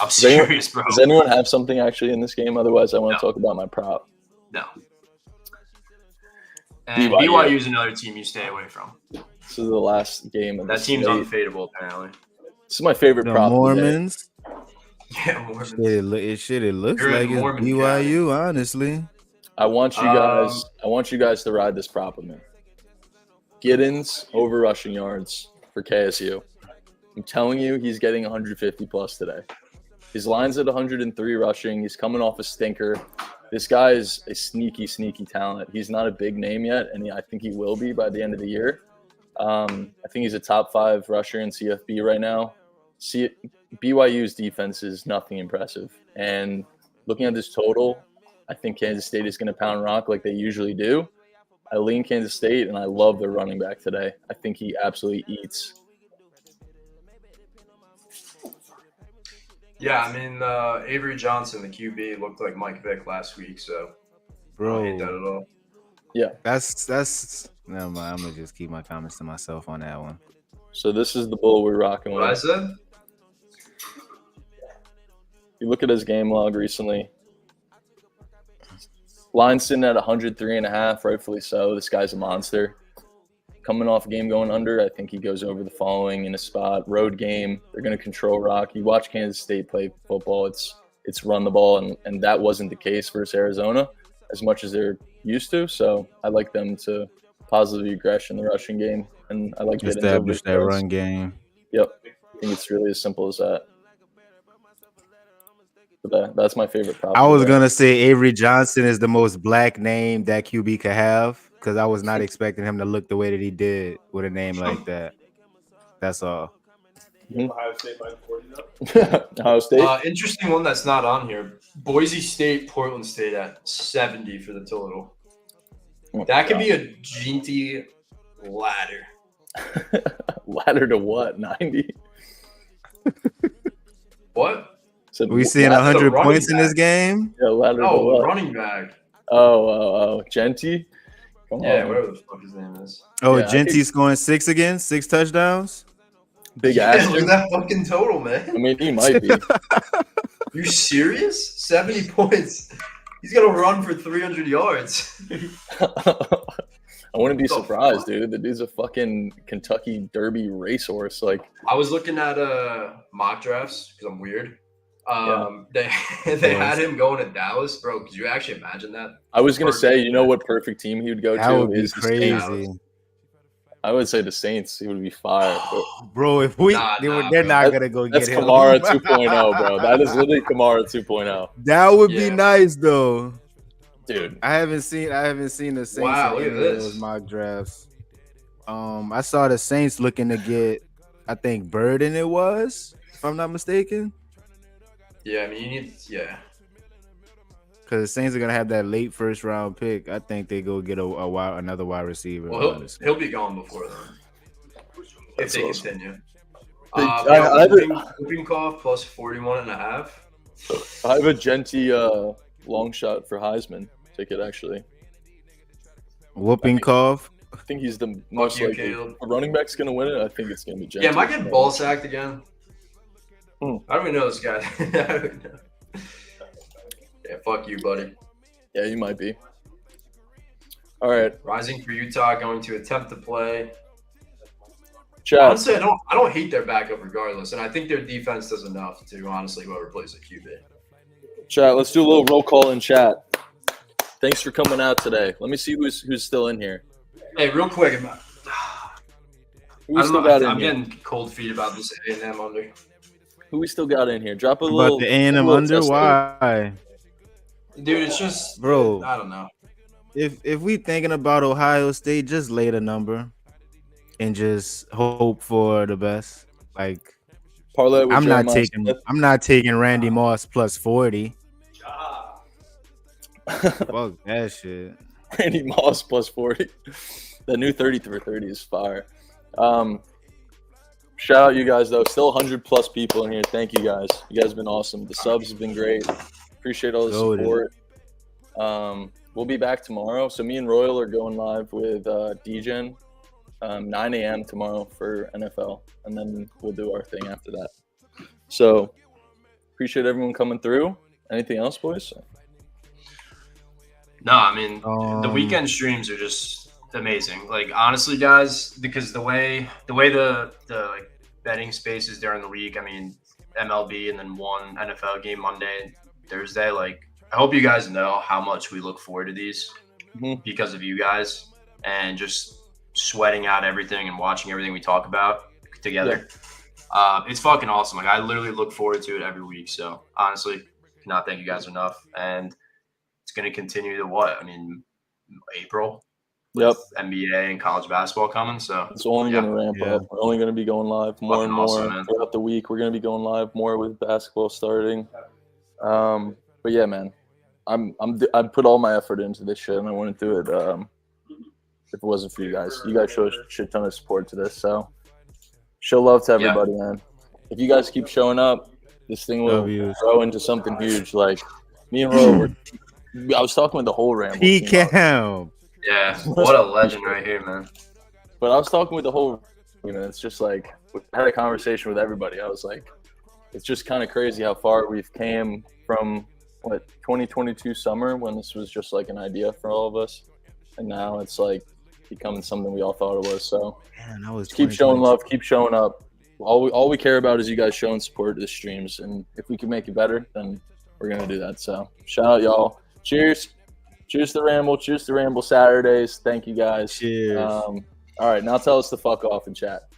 I'm serious, bro. Does anyone have something actually in this game? Otherwise, I want to talk about my prop. No. And BYU is another team you stay away from. This is the last game of that team's unfadable, apparently. This is my favorite prop. Mormons. Yeah, Mormons. It looks like it's BYU, honestly. I want you guys to ride this prop with me. Giddens over rushing yards for KSU. I'm telling you, he's getting 150 plus today. His line's at 103 rushing. He's coming off a stinker. This guy is a sneaky, sneaky talent. He's not a big name yet, and I think he will be by the end of the year. I think he's a top 5 rusher in CFB right now. BYU's defense is nothing impressive. And looking at this total, I think Kansas State is going to pound rock like they usually do. I lean Kansas State, and I love their running back today. I think he absolutely eats. Yeah, I mean, Avery Johnson, the QB, looked like Mike Vick last week, so Bro, I don't hate that at all. Yeah. That's never mind. I'm gonna just keep my comments to myself on that one. So this is the bull we're rocking with. What I said? You look at his game log recently. Line's sitting at 103.5, rightfully so. This guy's a monster. Coming off a game going under, I think he goes over the following in a spot. Road game, they're going to control rock. You watch Kansas State play football, it's run the ball, and that wasn't the case versus Arizona as much as they're used to. So I like them to positively aggression the rushing game, and I like establish that run game. Yep, I think it's really as simple as that. But that's my favorite prop. I was gonna say Avery Johnson is the most black name that QB could have, because I was not expecting him to look the way that he did with a name like that. That's all. Ohio State by 40 though. Ohio State. Interesting one that's not on here. Boise State, Portland State at 70 for the total. That could be a Ginty ladder. Ladder to what? 90? What? So we seeing 100 points in this game? Yeah, ladder to Oh, what? running back. Oh, Genty? Come Yeah, on. whatever the fuck his name is. Oh, Yeah, Genty scoring 6 again, 6 touchdowns. Big Yeah, ass. look at that fucking total, man. I mean, he might be. You serious? 70 points. He's gonna run for 300 yards. I wouldn't be The surprised, fuck? dude. The dude's a fucking Kentucky Derby racehorse. Like, I was looking at mock drafts because I'm weird. They had him going to Dallas, bro. Could you actually imagine that? I was gonna say, you know what perfect team he would go That to? would be is the Saints. crazy, I would say the Saints. He would be fire. But bro. If we, Nah, they're bro. not gonna go that's get him. Kamara 2.0, bro. That is literally Kamara 2.0, That would be Yeah. nice though. dude. I haven't seen the Saints Wow, in look at any of this. those mock drafts. I saw the Saints looking to get, I think Burden it was, if I'm not mistaken, Yeah, I mean, you need, yeah. because the Saints are gonna have that late first round pick. I think they go get another wide receiver. Well, honestly. he'll be gone before then. If That's they awesome. continue. I Whooping cough plus 41.5. have a Genty long shot for Heisman ticket, actually. Whooping cough. I think he's the most you, likely. Caleb. A running back's gonna win it. I think it's gonna be Genty. Yeah, am I getting ball sacked again? Hmm. I don't even know this guy. I don't even know. Yeah, fuck you, buddy. Yeah, you might be. All right, Rising for Utah, going to attempt to play. chat. Honestly, I don't hate their backup regardless, and I think their defense does enough to honestly whoever plays at QB. Chat. Let's do a little roll call in chat. Thanks for coming out today. Let me see who's still in here. Hey, real quick, Who we I don't still know, got in I'm here? getting cold feet about this A&M under. Who we still got in here? Drop a little. About the A&M little under, test why? Dude, it's just, Bro. I don't know. If we thinking about Ohio State, just lay the number and just hope for the best. Like parlay with I'm Jeremiah Smith. not taking Randy Moss plus 40. Fuck that shit. Randy Moss plus 40. The new 30 for 30 is fire. Shout out you guys though. Still 100 plus people in here. Thank you guys. You guys have been awesome. The subs have been great. Appreciate all the Loaded. support. We'll be back tomorrow. So me and Royal are going live with DGen 9 a.m. tomorrow for NFL, and then we'll do our thing after that. So appreciate everyone coming through. Anything else, boys? No, I mean, the weekend streams are just amazing. Like, honestly, guys, because the way the like betting space is during the week, I mean, MLB and then one NFL game Monday, Thursday, like, I hope you guys know how much we look forward to these Mhm. because of you guys. And just sweating out everything and watching everything we talk about together. It's fucking awesome. Like I literally look forward to it every week. So honestly, cannot thank you guys enough. And it's going to continue to what? I mean, April. Yep. NBA and college basketball coming. So it's only going to ramp up. We're only going to be going live more fucking and more awesome, throughout the week. We're going to be going live more with basketball starting. But yeah, man, I put all my effort into this shit, and I wouldn't do it if it wasn't for you guys. You guys show a shit ton of support to this, so show love to everybody, man. If you guys keep showing up, this thing will grow into something huge. Like me and Ro, I was talking with the whole Ramble team. Yeah, what a legend right here, man. But I was talking with the whole, it's just like, I had a conversation with everybody. I was like, it's just kind of crazy how far we've came from, 2022 summer when this was just like an idea for all of us. And now it's like becoming something we all thought it was. So keep showing love, keep showing up. All we care about is you guys showing support to the streams. And if we can make it better, then we're going to do that. So shout out, y'all. Cheers. Cheers to Ramble. Cheers to Ramble Saturdays. Thank you, guys. Cheers. All right, now tell us to fuck off in chat.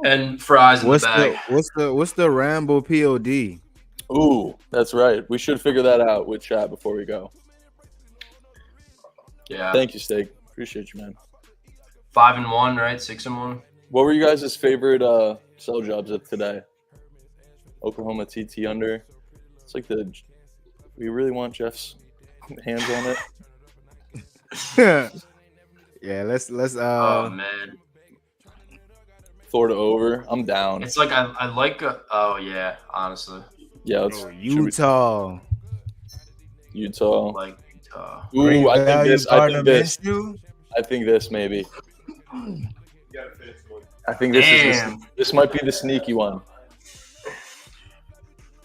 And fries in the bag. What's the Ramble POD? Ooh, that's right. We should figure that out with chat before we go. Yeah. Thank you, Steak. Appreciate you, man. 5-1, right? 6-1. What were you guys' favorite sell jobs of today? Oklahoma TT under. It's like we really want Jeff's hands on it. Yeah, let's oh man. Florida over. I'm down. It's like I like oh yeah, honestly. Yeah, let's Utah. Utah. Like Utah. Ooh, I think this maybe. I think this might be the sneaky one.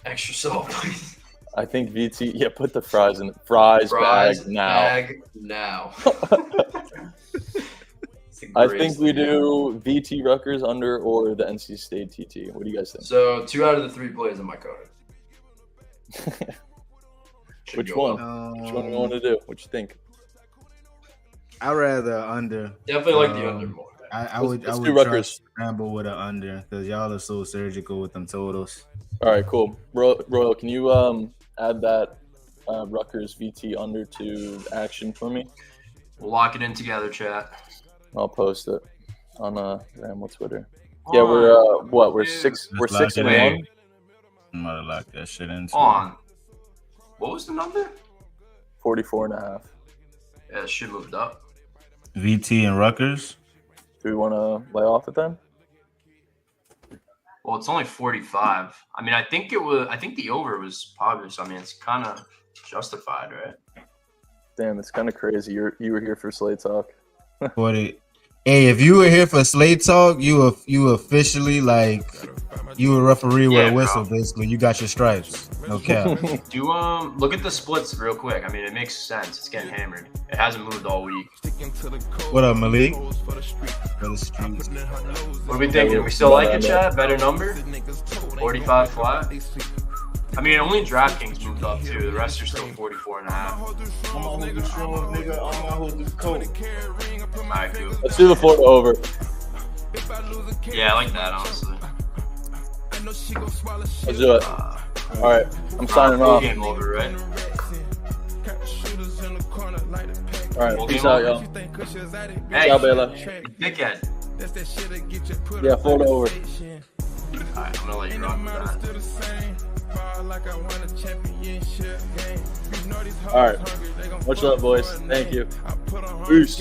Extra salt, please. I think VT. Yeah, put the fries in the fries bag now. Bag now. I think we do VT Rutgers under or the NC State TT. What do you guys think? So 2 out of the 3 plays in my card. Which one? Which one do you want to do? What you think? I'd rather under. Definitely like the under more. I would do Rutgers. Ramble with an under because y'all are so surgical with them totals. All right, cool. Royal, can you add that Rutgers VT under to action for me? We'll lock it in together, chat. I'll post it on Ramble Twitter. Yeah, we're We're 6-1. I'm gonna lock that shit in. On. What was the number? 44.5. Yeah, it should moved up. VT and Rutgers. Do we want to lay off it then? Well, it's only 45. I mean, I think the over was popular, so I mean, it's kind of justified, right? Damn, it's kind of crazy. You were here for Slate Talk. 40. Hey, if you were here for Slate Talk, you officially you a referee with a whistle, basically. You got your stripes. No cap. Do look at the splits real quick. I mean, it makes sense. It's getting hammered. It hasn't moved all week. What up, Malik? What are we thinking? We still like it, Chad? Better number? 45 flat? I mean, only DraftKings moved up too. The rest are still 44.5. I'm gonna hold the show, nigga. I'm gonna hold the coat. Alright, cool. Let's do the Florida over. Yeah, I like that, honestly. Let's do it. All right, I'm signing off. Game over, right? All right, peace out, y'all. Hey, ciao, Bella. Dickhead. Yeah, Florida over. Alright, I'm gonna let you rock with that. All right, much love, boys. Thank you. Peace.